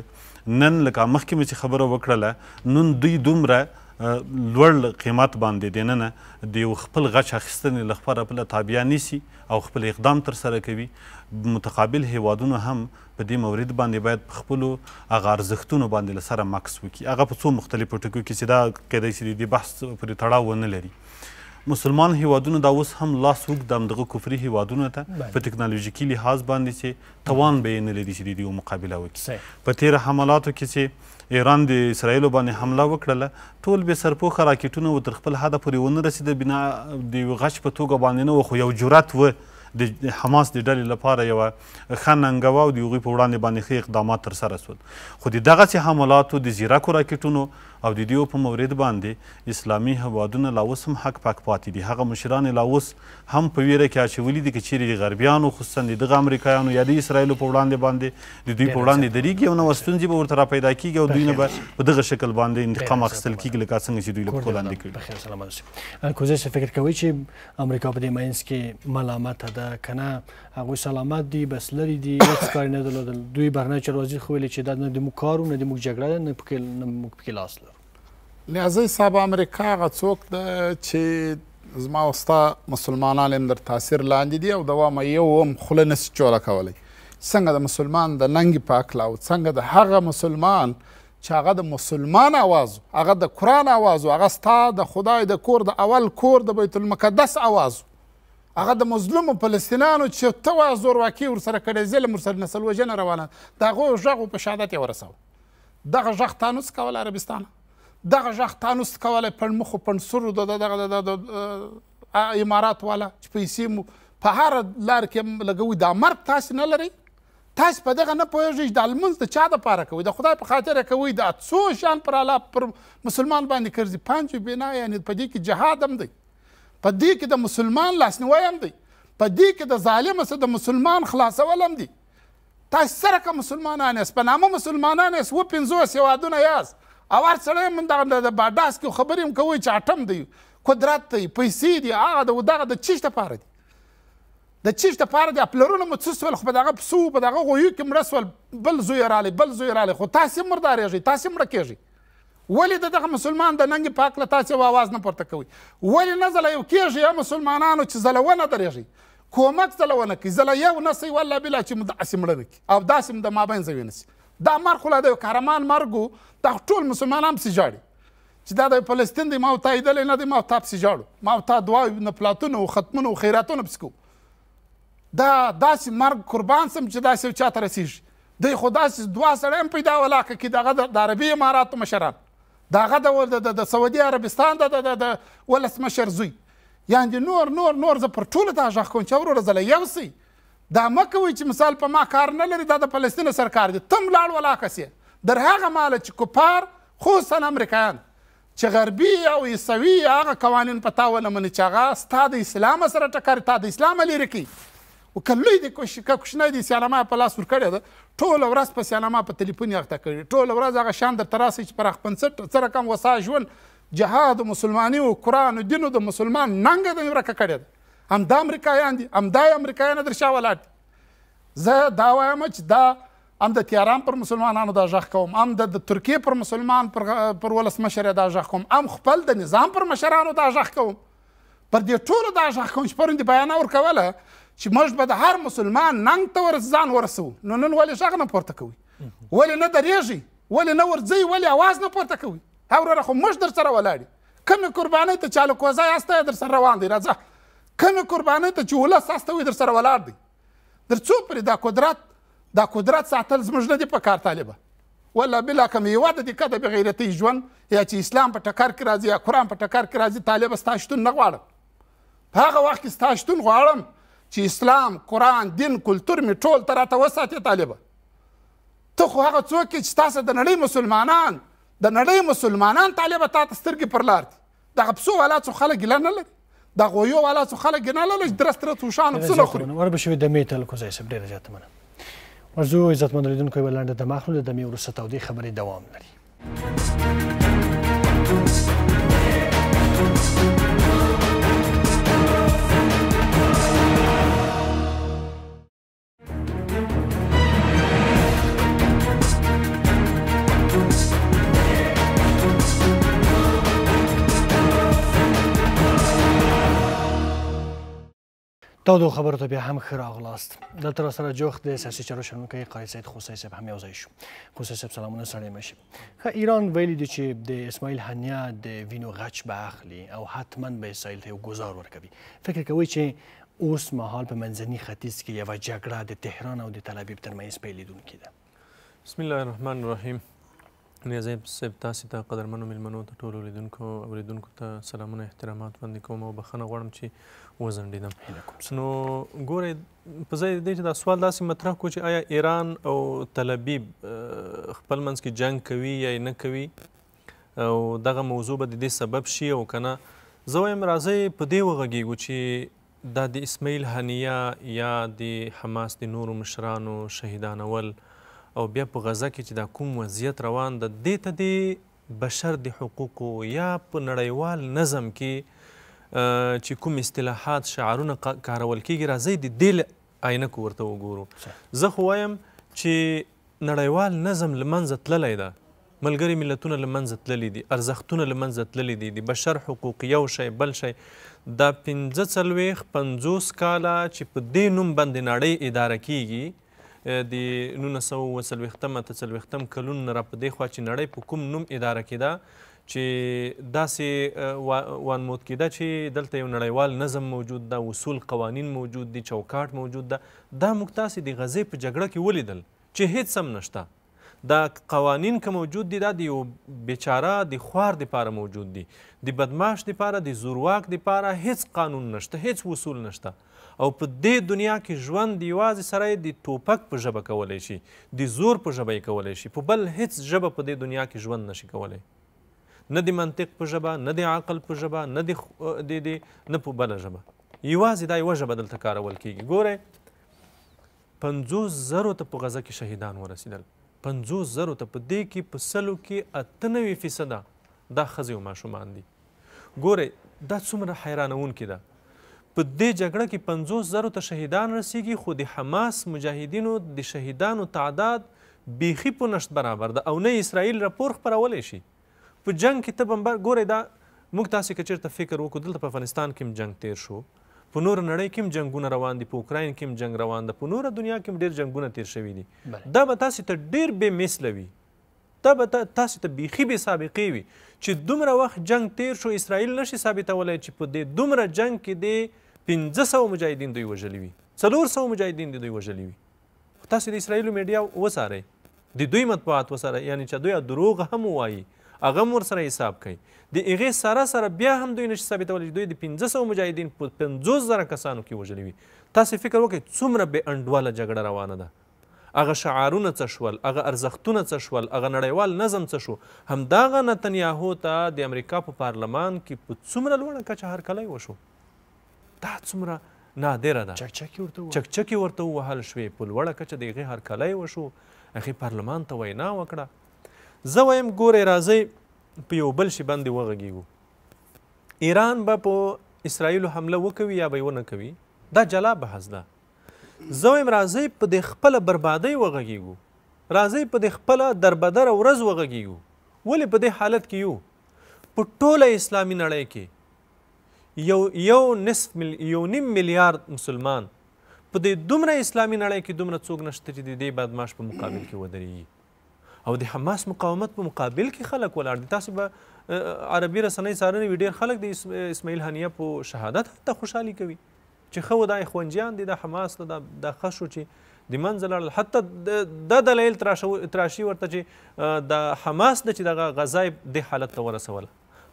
نن لکه مخکې مې چې خبره وکړله نن دوی دومره لوړ قیمت باندې دننه د یو خپل غچ اخیستنې لپاره خپله تابعه نیسي او خپل اقدام ترسره کوي متقابل هیوادونه هم په دې مورد باندې باید په خپلو هغه ارزښتونو باندې له سره مکس وکړي هغه په څو مختلفو ټکو کې چې دا کیدای شي د دې بحث پورې تړاو ونه لري مسلمان هیوادونه دا اوس هم لاس اوږد همدغه کفري هیوادونو ته په ټکنالوژیکي لحاظ باندې چې توان به یې نه لري چې د دې مقابله وکړي په تېره حملاتو کې چې ایران د اسرائیلو باندې حمله وکړله ټول بې سرپوښه راکټونه و تر خپل حده پورې ونه رسېده بنا د یو غچ په توګه باندې نه و خو یو جرأت و د حماس د ډلې لپاره یوه ښه ننګوه او د هغوی په وړاندې باندې ښه اقدامات ترسره سول خو د دغسې حملاتو د ځیرکو راکټونو او د دیو په مورد باندې اسلامي هیوادونه لا اوس هم حق پاک پاتې دي هغه مشران لا اوس هم په ویره کې اچولي دي که چیرې د غربیانو خصوصا د دغه امریکایانو یا د اسرایلو په وړاندې باندې د دوی په وړاندې درېږي او نوه ستونزې به ورته راپیدا کېږي او دوی نه به په دغه شکل باندې انتقام اخیستل کېږي لکه څنګه چې دوی له پښو لاندې کړي کوزی صاحب فکر کوئ چې امریکا په دې منځ کې ملامته ده که نه هغوی سلامت دي بس لرې دي هېڅ کار یې نه درلودل دوی بهرنی چارو وزیر خو ویلې چې دا نه د موږ کار و نه د موږ جګړه ده نه موږ پکې لاس لرو نیازی صاحب امریکا هغه څوک ده چې زما او ستا مسلمانان هم در تاثیر لاندې دي او دوامه یو هم خوله نسي چوله کولی څنګه د مسلمان د ننګې په هکله او څنګه د هغه مسلمان چې هغه د مسلمان اواز هغه د قرآن اواز هغه ستا د خدای د کور د اول کور د بیت المقدس اواز هغه د مظلومو فلسطینیانو چې ته وایې زورواکي ورسره کړی ظلم ورسره نسل وژنه روانه د هغوی غږ په شهادت یې ورسوه دغه غږ تا نس کولی عربستانه دغه غږ تا نس کولی پړمخو پړسرو د امارات والا چې پیسې مو په هره لار کې لګوي دا مرګ تاسې نه لرئ تاسې په دغه نه پوهېږئ دا لمونځ د چا دپاره کوئ د خدای په خاطر یې کوئ دا څو شیان پر الله پر مسلمان باندې کرځي پنج بنا یعنې په دې کې جهاد هم دی په دې کې د مسلمان لاسنیوی هم دی په دې کې د ظالم څخه د مسلمان خلاصول هم دی تاسې سره که مسلمانان یاست په نامه مسلمانان یاست 50 هېوادونه یاست او هر سړی هم د باډاس کې خبرې هم کوئ چې اټم دی قدرت دی پیسې دي هغه دغه د چیش دپاره دي د چیش دپاره دي پلرونه مو څه سول خو په دغه پسو په دغه غویو کې مړه سول بل زوی رالی بل زوی رالی خو تاسې هم مردارېږئ تاسې مړه کېږئ ولې د دغه مسلمان د ننګې په هکله تاسې یو آواز نه پورته کوئ ولې نه ځله یو کېږئ یا مسلمانانو چې ځله ونه درېږئ کومک ځله ونه کوي ځله یو نه سئ والله بلا چې مو داسې مړه نه کړي او داسې م د مابین زوی نه سي دا مرګ خو لا د یو قهرمان مرګ و دا ټول مسلمانان پسې ژاړي چې دا د فلسطین دی ما ورته لیدلی نه دی ما ورته پسې ژاړو ما ورته دعاوې نفلاتونه و ختمونه و خیراتونه پسې کوو دا داسې مرګ قربان سم چې داسې یو چا ته رسېږي دی خو داسې دوه سړی هم پیدا ولاکه کړي د هغه د عربي اماراتو مشران د هغه د سعودي عربستان د ولسمشر زوی یعنې نور زه پر ټولو ته غږ کوم چې وروره ځله یو سئ دا مه کوئ چې مثال په ما کار نه لري دا د فلسطین سرکار دی تم لاړ ولاکه سې در هغه ماله چې کفار خصوصا امریکایان چې غربي او عیسوي هغه قوانین په تا ونه مني چې هغه ستا د اسلام سره ټکر تا د اسلام لرې کوي او که لوی دی که کوچنی دی سیانما په لاس ورکړې ده ټوله ورځ په سیانما په تلیفون یې اخته کړي ټوله ورځ هغه شان درته راسي چې پراخ پنسټ څه رقم وسا ژوند جهاد و مسلماني و قرآن و دین و د مسلمان ننګه د ورکه کړې ده همدا امریکایان دي همدا امریکایان در شا ولاړ دي زه دا وایم چې دا هم د تیاران پر مسلمانانو دا غږ کوم هم د ترکیې پر مسلمان پر ولسمشر دا غږ کوم هم خپل د نظام پر مشرانو دا غږ کوم پر دې ټولو دا غږ کوم چې پرون دې بیانه ورکوله چې موږ به د هر مسلمان ننګ ته ځان ورسوو. نو نن ولې غږ نه پورته کوئ؟ ولې نه درېږئ؟ ولې نه ورځئ؟ ولې اواز نه پورته کوئ؟ وروره خو موږ در سره ولاړ یو. کومې قربانۍ ته چې الکوزی هسته در سره روان دی، راځه. کومې قربانۍ ته چې ولس هسته وي در سره ولاړ دی. در څو پورې دا قدرت ساتل زموږ نه دي په کار طالبه. والله بلا کوم هېواد د دې کده بغیرتۍ ژوند یا چې اسلام په ټکر کې راځي یا قرآن په ټکر کې راځي، طالبه ستا شتون نه غواړم. په هغه وخت کې ستا شتون غواړم چې اسلام، قرآن، دین، کلتور مې ټول ته راته وساتې طالبه. ته خو هغه څوک یې چې تاسو د نړۍ مسلمانان طالبه تا ته سترګې پر لار دي. دغه پسو والا څو خلک ګیله نه لري، د غویو والا څو خلک ګیله نه لري چې درست درست وشانو پسونه خوري. وربشوي دمې ته الکوزی صاحب ډېره زیاته مننه. ورځو عزتمند لیدونکو یوه لنډه دمه اخلو، د دمې وروسته تودې خبرې دوام لري. تودو خبرو ته بیا هم ښه راغلاست. دلته راسره جوخت د سیاسي چارو شنونکی قاری سید خوسی صاحب هم یوځای شو. خوسی صاحب سلامونه سړی مشي. ایران ویلي دي چې د اسماعیل هنیه د وینو غچ به اخلي او حتما به اسرائیل ته یو ګزار ورکوي. فکر کوئ چې اوس مهال په منځني ختیځ کې یوه جګړه د تهران او د تلابیب ترمنځ پیلېدونکې ده؟ بسم الله الرحمن الرحیم. نیازی صاحب تاسو ته قدرمنو میلمنو ته ټولو لیدونکو اوریدونکو ته سلامونه احترامات وړاندې کوم او بخښنه غواړم چې وځنډېدم. نو ګورئ په ځای د دې چې دا سوال داسې مطرح کړو چې آیا ایران او تلابیب خپل منځ کې جنګ کوي یا نه کوي او دغه موضوع به د دې سبب شي او که نه. زه وایم راځئ په دې وغږیږو چې دا د اسماعیل هنیه یا د حماس د نورو مشرانو شهیدانول او بیا په غزه کې چې دا کوم وضعیت روان ده، دې ته د بشر د حقوقو یا په نړیوال نظم کې چې کوم اصطلاحات شعارونه کارول کېږي، راځئ د دې عینکو ورته وګورو. زه خو وایم چې نړیوال نظم له منځه تللی ده، ملګري ملتونه له منځه تللي دي، ارزښتونه له منځه تللي دي، د بشر حقوق یو شی بل شی. دا 45 کاله چې په دې نوم باندې نړۍ اداره کېږي، د 1940 کلونو نه را په دې خوا چې نړۍ په کوم نوم اداره کېده چې داسې وانمود کېده چې دلته یو نړیوال نظم موجود ده، اصول قوانین موجود دي، چوکاټ موجود ده. دا موږ تاسې د غزې په جګړه کې ولیدل چې هیڅ هم نشته. دا قوانین که موجود دي دا د یو بیچاره د خوار دپاره موجود دي، د بدماش دپاره، د زورواک دپاره هیڅ قانون نشته، هیڅ اصول نشته. او په دې دنیا کې ژوند یوازې سره د ټوپک په ژبه کولی شي، د زور په ژبه یې کولی شي، په بل هیڅ ژبه په دې دنیا کې ژوند نشي کولی، نه د منطق په ژبه، نه د عقل په ژبه، نه په بله ژبه. یوازې دا یوه ژبه دلته کارول کېږي. ګورئ 50,000 ته په غزه کې شهیدان ورسېدل، 50,000 ته په دې کې په 100 کې 98% دا ښځې او ماشومان دي. ګورئ دا څومره حیرانونکې ده. په دې جګړه کې 50,000 ته شهیدان رسیږي، خو د حماس مجاهدینو د شهیدانو تعداد بیخي په نشت برابر ده او نه اسرائیل راپور خپرولی شي. په جنګ کې ته بمبار ګورئ، دا موږ تاسې که چېرته فکر وکړو دلته په افغانستان کې هم جنګ تیر شو، په نوره نړۍ کې هم جنګونه روان دي، په اوکراین کې هم جنګ روان ده، په نوره دنیا کې هم ډېر جنګونه تیر شوي دي. دا به تاسې ته ډېر بې مثله وي، دا به تاسې ته بیخي بې سابقې وي چې دومره وخت جنګ تیر شو، اسرائیل نشي ثابتولی چې په دې دومره جنګ کې د 500 مجاهدین دوی وژلي وي، 400 مجاهدین دوی وژلي وي. تاسې د اسرائیلو میډیا وڅارئ، د دوی مطبوعات وڅارئ، یعنې چې دوی دروغ هم ووایي هغه هم ورسره حساب کوي. د هغې سره بیا هم دوی نشي ثابتولی چې دوی د 500 مجاهدین په 50,000 کسانو کې وژلي وي. تاسې فکر وکړئ څومره بې انډواله جګړه روانه ده. هغه شعارونه څه شول، هغه ارزښتونه څه شول، هغه نړیوال نظم څه شو. همدغه نتنیاهو ته د امریکا په پارلمان کې په څومره لوړه کچه هرکلی وشو. دا څومره نادره ده. چکچکې ورته ووهل شوې، په لوړه کچه د هغې هرکلی وشو، هغې پارلمان ته وینا وکړه. زه وایم ګورئ راځئ په یو بل شي باندې وغږیږو. ایران به په اسرائیلو حمله وکوي یا به یې ونه کوي، دا جلا بحث ده. زه وایم راځئ په د خپله بربادۍ وغږیږو، راځئ په د خپله دربدره ورځ وغږیږو. ولې په دې حالت کې یو؟ په ټوله اسلامي نړۍ کې 1.5 میلیارد مسلمان په دې دومره اسلامي نړۍ کې دومره څوک نشته چې د دې بدماش په مقابل کې ودرېږي او د حماس مقاومت په مقابل کې خلک ولاړ دي. تاسو به عربي رسنۍ څارنې وي، ډېر خلک د اسماعیل هنیه په شهادت ته خوشحالي کوي چې ښه دا اخوانجیان دي، د حماس دا ښه شو چې د منځه لاړل. حتی دا دلایل تراشي ورته چې د حماس د چې دغه غزا یې دې حالت ته ورسوله،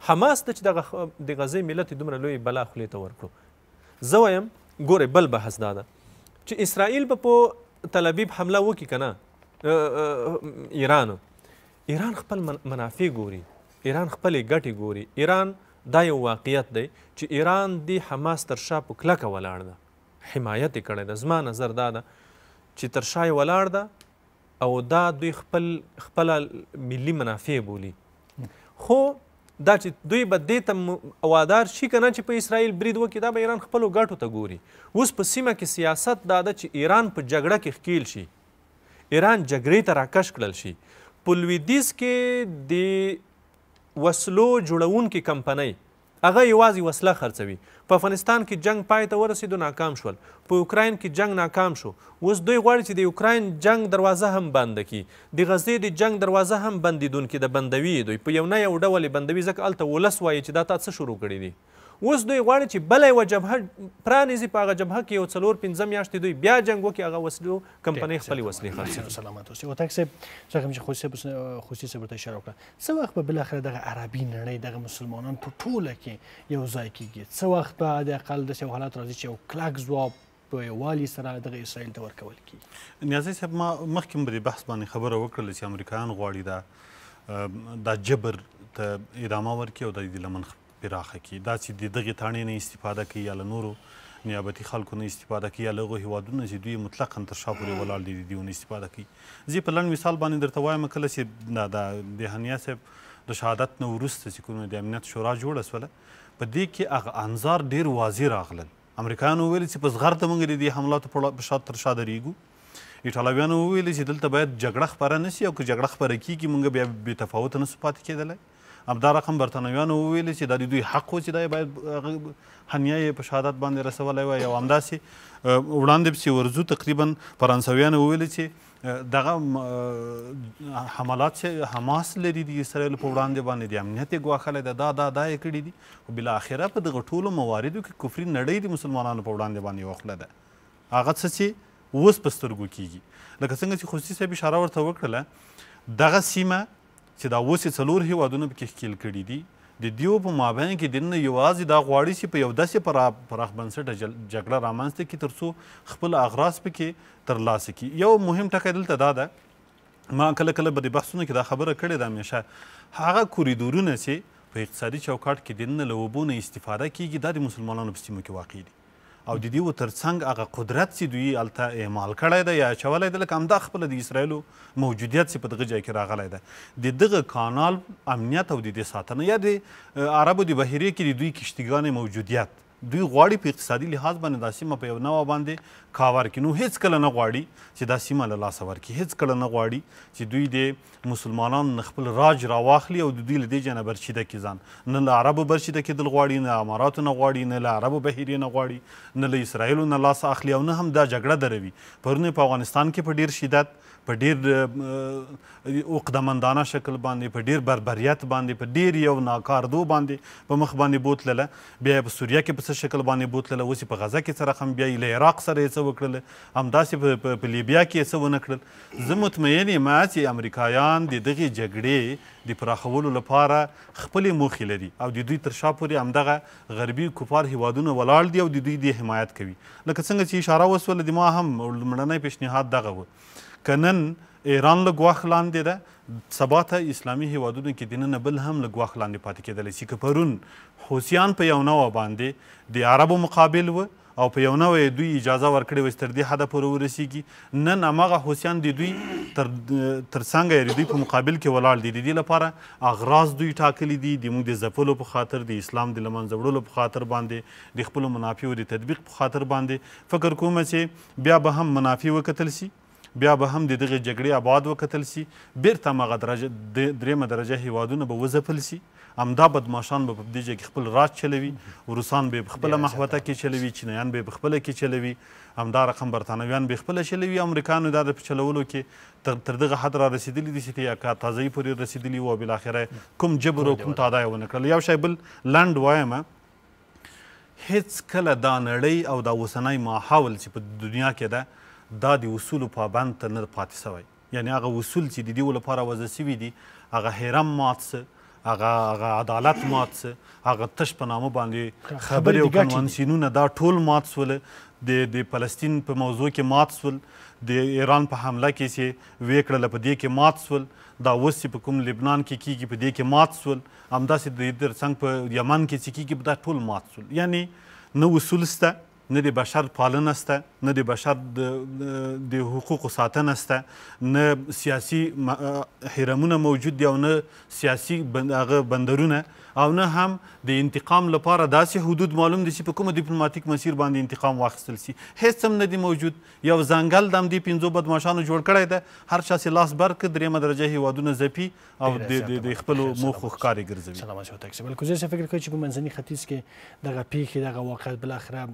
حماس د چې دغه د غزې ملت یې دومره لوی بلا خولې ته ورکړو. زه وایم ګورئ بل بحث دا ده چې اسرائیل به په تل ابیب حمله وکړي که نه، ایران خپل منافع ګوري، ایران خپلې ګټې ګوري. ایران دا یو واقعیت دی چې ایران د حماس تر شا په کلکه ولاړ ده، حمایت یې کړی ده. زما نظر دا ده چې تر شا یې ولاړ ده او دا دوی خپله ملي منافع بولي. خو دا چې دوی به دې ته وادار شي که نه چې په اسرائیل برید وکړي، دا به ایران خپلو ګټو ته ګوري. اوس په سیمه کې سیاست دا ده چې ایران په جګړه کې ښکیل شي، ایران جګړې ته راکش کړل شي. په لویدیځ کې د وسلو جوړونکي کمپنۍ هغه یوازې وسله خرڅوي. په افغانستان کې جنگ پای ته ورسېدو، ناکام شول. په اوکراین کې جنگ ناکام شو. اوس دوی غواړي چې د اوکراین جنگ دروازه هم بنده کړي، د غزې د جنگ دروازه هم بندیدونکي د بندوي دوی په یو نه یو ډول یې بندوي، ځکه هلته ولس وایي چې دا تا څه شروع کړي دي. اوس دوی غواړي چې بله یوه جبهه پرانیزي، په هغه جبهه کې یو 4-5 میاشتې دوی بیا جنګ وکړي، هغه وسلو کمپنۍ خپلې وسلې خرڅوي. سلامت اوسئ. وطاق صاحب څنګه چې خوشي صاحب ورته اشاره وکړه، څه وخت به بالاخره دغه عربي نړۍ دغه مسلمانان په ټوله کې یو ځای کېږي؟ څه وخت به د اقل داسې یو حالت راځي چې یو کلک ځواب په یووالي سره دغه اسرائیل ته ورکول کېږي؟ نیازی صاحب، ما مخکې په دې بحث باندې خبره وکړله چې امریکایان غواړي دا جبر ته ادامه ورکړي او د دې لمن پراخه کړي، دا چې د دغې تاڼې نه استفاده کوي یا له نورو نیابتي خلکو نه استفاده کوي یا له هغو هېوادونو چې دوی مطلقا تر شا پورې ولاړ دي د دې نه استفاده کوي. زه په لنډ مثال باندې درته وایم، کله چې د هنیه صاحب د شهادت نه وروسته چې کومه د امنیت شورا جوړه سوله، په دې کې هغه انظار ډېر واضح راغلل. امریکایانو وویل چې په زغرده موږ د دې حملاتو په شا تر شا درېږو. ایټالویانو وویل چې دلته باید جګړه خپره نه سي او که جګړه خپره کېږي موږ بیا بې تفاوته نه سو پاتې کېدلی. همدا رقم برتانویانو وویل چې دا د دوی حق و چې دا باید هنیه یې په شهادت باندې رسولی وای. او همداسې وړاندې پسې ورځو تقریبا فرانسویانو وویل چې دغه حملات چې حماس لري د اسرائیلو په وړاندې باندې د امنیت یې ګواښلی ده، دا یې کړي دي. خو بالاخره په دغه ټولو مواردو کې کفري نړۍ د مسلمانانو په وړاندې باندې یوه خوله ده، هغه څه چې اوس په سترګو کېږي. لکه څنګه چې خصوصي صاحب اشاره ورته وکړله، دغه سیمه چې دا اوس یې 4 هېوادونه پکې ښکیل کړي دي، د دیو په مابین کې دننه یوازې دا غواړي چې په یو داسې پراخ بنسټه جګړه رامنځته کړي تر څو خپل اغراض پکې ترلاسه کړي. یو مهم ټکی دلته دا ده، ما کله کله به د بحثونو کې دا خبره کړې ده همیشه، هغه کوریدورونه چې په اقتصادي چوکاټ کې دننه له اوبو نه استفاده کېږي دا د مسلمانانو په سیمو کې واقع دي او د دې ترڅنګ هغه قدرت چې دوی هلته اعمال کړی ده یا اچولی ده، لکه همدا خپله د اسرائیلو موجودیت چې په دغه ځای کې راغلی ده، د دغه کانال امنیت او د دې ساتنه یا د عربو د بحیرې کې د دوی کشتیګانې موجودیت، دوی غواړي په اقتصادي لحاظ باندې دا سیمه په یو نوع باندې کاور کړي. نو هیڅ کله نه غواړي چې دا سیمه له لاسه ورکړي، هیڅ کله نه غواړي چې دوی د مسلمانانو نه خپل راج راواخلي او د دوی له دې ځای نه برچیده کړي ځان. نه له عربو برچیده کېدل غواړي، نه اماراتو نه غواړي، نه له عربو بحیرې نه غواړي، نه له اسرائیلو نه لاس اخلي او نه هم دا جګړه دروي. پرون په افغانستان کې په ډېر شدت، په ډېر عقدمندانه شکل باندې، په ډېر بربریت باندې، په ډېر یو ناکاردو باندې په مخ باندې بوتلله، بیا په سوریه کې په څه شکل باندې بوتلله، اوس یې په غزه کې څه رقم، بیا یې له عراق سره یې څه وکړله، همداسې په لیبیا کې یې څه ونه کړل. زه مطمئن یم چې امریکایان د دغې جګړې د پراخولو لپاره خپلې موخې لري او د دوی تر شا پورې همدغه غربي کفار هیوادونه ولاړ دي او د دوی د حمایت کوي. لکه څنګه چې اشاره وسوله، د ما هم لومړنی پیشنهاد دغه و که نن ایران له ګواښ لاندې ده، سبا ته اسلامي هیوادونو کې دننه بل هم له ګواښ لاندې پاتې کېدلی شي. که پرون حوثیان په یو نوع باندې د عربو مقابل و او په یو نوع دوی اجازه ورکړې وه چې تر دې حده پورې ورسیږي، نن هماغه حوثیان د دوی تر څنګه یې د دوی په مقابل کې ولاړ دي. د دې لپاره اغراض دوی ټاکلي دي، د موږ د ځپلو په خاطر، د اسلام د له منځه وړلو په خاطر باندې، د خپلو منافعو د تطبیق په خاطر باندې. فکر کوم چې بیا به هم منافع وکتل شي، بیا به هم د دغې جګړې ابعاد وکتل شي، بیرته هماغه درجه درېیمه درجه هیوادونه به وځپل شي همدا بدماشان به په دې ځای کې خپل راج چلوي، روسان به یې په خپله محوطه کې چلوي، چینایان به یې په خپله کې چلوي، همدا رقم برطانویان به یې خپله چلوي، امریکایانو دا په چلولو کې تر دغه حد را رسېدلي دي چې یا تازهي پورې رسېدلي وو او بالاخره کوم جبر او کوم تادیه یې ونه کړل. یو شی بل لنډ وایمه، هیڅ کله دا نړۍ او دا اوسنی ماحول چې په دنیا کې ده دا د اصولو پابند ته نه پاتې سوی. یعنې هغه اصول چې د دې لپاره وضع سوي دي، هغه هرم مات څه، هغه عدالت مات څه، هغه تش په نامه باندې خبرې او کنوانسیونونه دا ټول مات سوله. د فلسطین په موضوع کې مات سول، د ایران په حمله کې چې ویې کړله په دې کې مات سول، دا اوس چې په کوم لبنان کې کیږي په دې کې مات سول، همداسې د ترڅنګ په یمن کې چې کیږي دا ټول مات سول. یعنې نه اصول شته، نه د بشر پالنه شته، نه د بشر د حقوقو ساتنه شته، نه سیاسي حرمونه موجود دي او نه سیاسي هغه بندرونه، او نه هم د انتقام لپاره داسې حدود معلوم دي چې په کومه ډیپلوماتیک مسیر باندې انتقام واخیستل شي. هیڅ هم نه دی موجود. یو ځنګل د همدې 5 بدماشانو جوړ کړی ده، هر چا چې لاس بر کړ، 3 درجه هیوادونه ځپي او د خپلو موخو ښکارې ګرځوي. سلامت شو تاکسي. بلکې زه فکر کوم چې په منځني ختیځ کې دغه پیښې دغه واقعیت بالاخره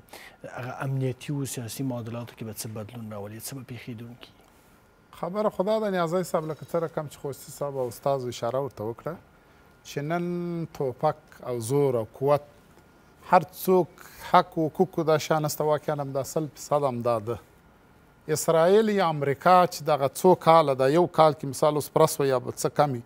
هغه امنیتي او سیاسي معادلاتو کې به څه بدلون راولي، څه به پېښېدونکي؟ خبره خدا ده نیازی صاحب، لکه څه رقم چې خوستي صاحب او استاد اشاره ورته وکړه چې نن توپک او زور او قوت هر څوک حق و حقوقو دا شان نسته، واقعا هم دا 100% همدا ده. اسرائیل یا امریکا چې دغه څو کاله ده، یو کال کې مثال اوس پرس و یا څه کمي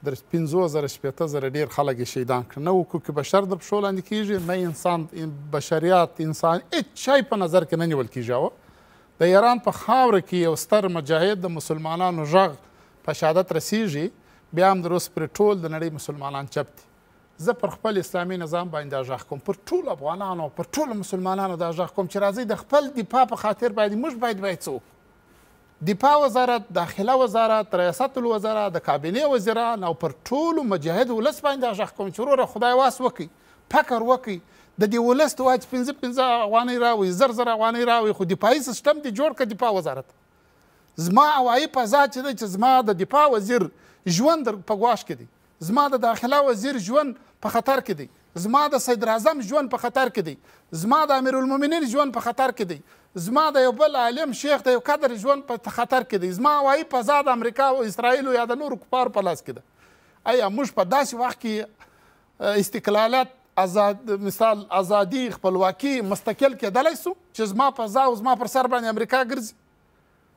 در 50,000 شپېته ډېر خلک یې شهیدان کړه. نه حقوق بشر در پښو لاندې کېږي، نه انسان بشریات انسان هېڅ شی په نظر کې نه نیول کېږي. د ایران په خاوره کې یو ستر مجاهد د مسلمانانو غږ په شهادت رسیږي، بیا هم در اوس پرې ټول د نړۍ مسلمانان چپ دي. زه پر خپل اسلامي نظام باندې دا غږ کوم، پر ټولو افغانانو، پر ټولو مسلمانانو دا غږ کوم چې راځئ د خپل دفاع په خاطر باندې موږ باید څه وکړو. دفاع وزارت، داخله وزارت، ریاست الوزرا، د کابینې وزیران او پر ټولو مجاهد ولس باندې دا غږ کوم چې وروره خدای واس وکړئ، فکر وکړئ، د دې ولس ته وایي چې 15 افغانۍ راوړئ، 1000 افغانۍ راوړئ، خو دفاعي سیسټم دې جوړ کړه. دفاع وزارت زما هوایي فضا چې دی، چې زما د دفاع وزیر ژوند په ګواښ کې دی، زما د داخله وزیر ژوند په خطر کې دی، زما د صدر اعظم ژوند په خطر کې دی، زما د امیرالمؤمنین ژوند په خطر کې دی، زما د یو بل عالم شیخ د یو قدر ژوند په خطر کې دی، زما هوایي فضا د امریکا او اسرائیلو یا د نورو کفارو په لاس کې ده. آیا موږ په داسې وخت کې استقلالات، مثال ازادي، خپلواکي، مستقل کېدلی سو چې زما فضا او زما پر سر باندې امریکا ګرځي؟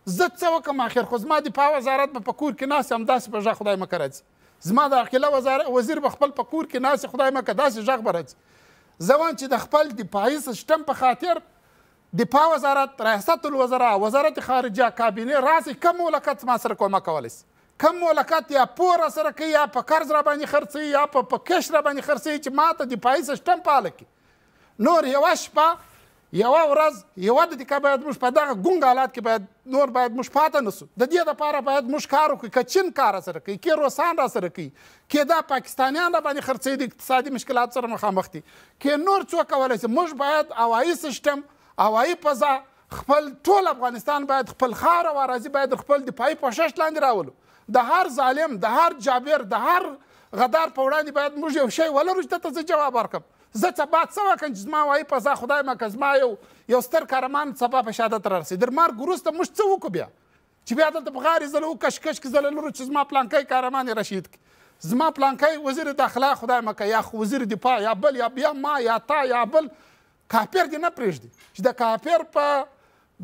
زه څه وکړم آخر؟ خو زما دفاع وزارت به په کور کې ناست همداسې په غږ خدای مکه راځي، زما داخله وزیر به خپل په کور کې ناست خدای مکه داسې غږ به راځي. زه وایم چې د خپل دفاعي سیسټم په خاطر دفاع وزارت، ریاست الوزرا، وزارت خارجه، کابینې راسي، کم مملکت ما سره کومک کولی شي، کم مملکت یا پور سره کوي یا په قرض را باندې خرڅوي یا په کش را باندې خرڅوي چې ما ته دفاعي سیسټم فعاله کړي. نور یوه شپه، یوه ورځ، یوه دقیقه باید موږ په دغه ګونګ حالات کې باید موږ پاته نه سو. د دې دپاره باید موږ کار وکړو، که چین کار راسره کوي، که روسان راسره کوي، که دا پاکستانیان را باندې خرڅوي د اقتصادي مشکلات سره مخامخ دي، که نور څوک کولی شي. موږ باید هوایي سیسټم، هوایي فضا، خپل ټول افغانستان باید خپل خاوره او اراضي باید خپل دفاعي پوشش لاندې راولو. د هر ظالم، د هر جابر، د هر غدار په وړاندې باید موږ یو شی ولرو چې ته زه جواب ورکړم. زه څه بعد څه وکړم چې زما هوایي فضا خدای مکه زما یو ستر کارمان سبا په شهادت رارسي. در مرګ وروسته موږ څه وکړو بیا چې بیا دلته په غارې زله وکشکش کې زله لرو چې زما پلانکی کارمان یې رشید کړي، زما پلانکی وزیر داخله خدای مکه یا وزیر دفاع یا بل یا بیا ما یا تا یا بل کافر دې نه پرېږدي چې د کافر په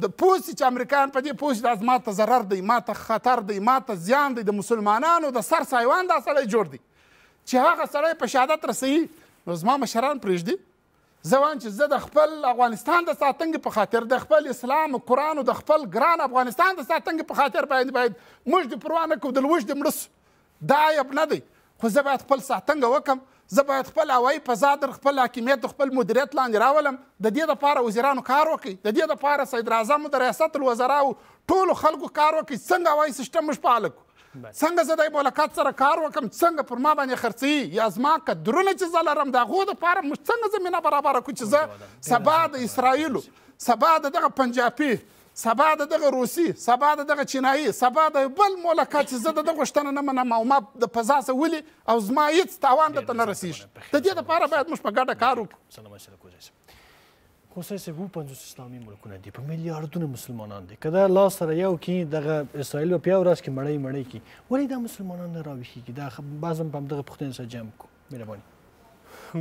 د پوسي چې امریکایان په دې پوسي دا ما ته ضرر دی، ما ته خطر دی، ما ته زیان دی، د مسلمانانو د سر سایوان دا سړی جوړ دی چې هغه سړی په شهادت رسوي. نو زما مشران پرېږدي. زه وایم چې زه د خپل افغانستان د ساتنګې په خاطر، د خپل اسلام او قرآن او د خپل ګران افغانستان د ساتنګې په خاطر باید موږ د پروا نه کوو، د لوږ د مړه سو، دا عیب نه دی. خو زه باید خپل ساتنګه وکړم، زه باید خپل هوایي فضا در خپل حاکمیت د خپل مدیریت لاندې راولم. د دې دپاره وزیرانو کار وکړي، د دې دپاره صدر اعظم د ریاست الوزرا ټولو خلکو کار وکړي، څنګه هوایي سیسټم موږ فعاله کړو، څنګه زه د مملکت سره کار وکړم، څنګه پر ما باندې خرڅوي یا زما قدرونه چې زه لرم د هغو دپاره موږ څنګه زمینه برابره کړو چې زه سبا د اسرائیلو، سبا د دغه پنجابي، سبا د دغه روسي، سبا د دغه چینایي، سبا د بل ملکات چې زه د ده غوښتنه نه منم او ما د فضا څه ولي او زما هېڅ تاوان درته نه رسېږي. د دې دپاره باید موږ په ګډه کار وکړو. سلام علیکم کوزی صاحب. کوزی صاحب 50 اسلامي ملکونه دي، په میلیاردونو مسلمانان دي. که دا لاس سره یو کړي دغه اسرائیل به په یو ورځ کې مړۍ کړي، ولې دا مسلمانان نه راویښېږي؟ دا بعض هم په همدغه پوښتنې سره جمع کړو. مهرباني.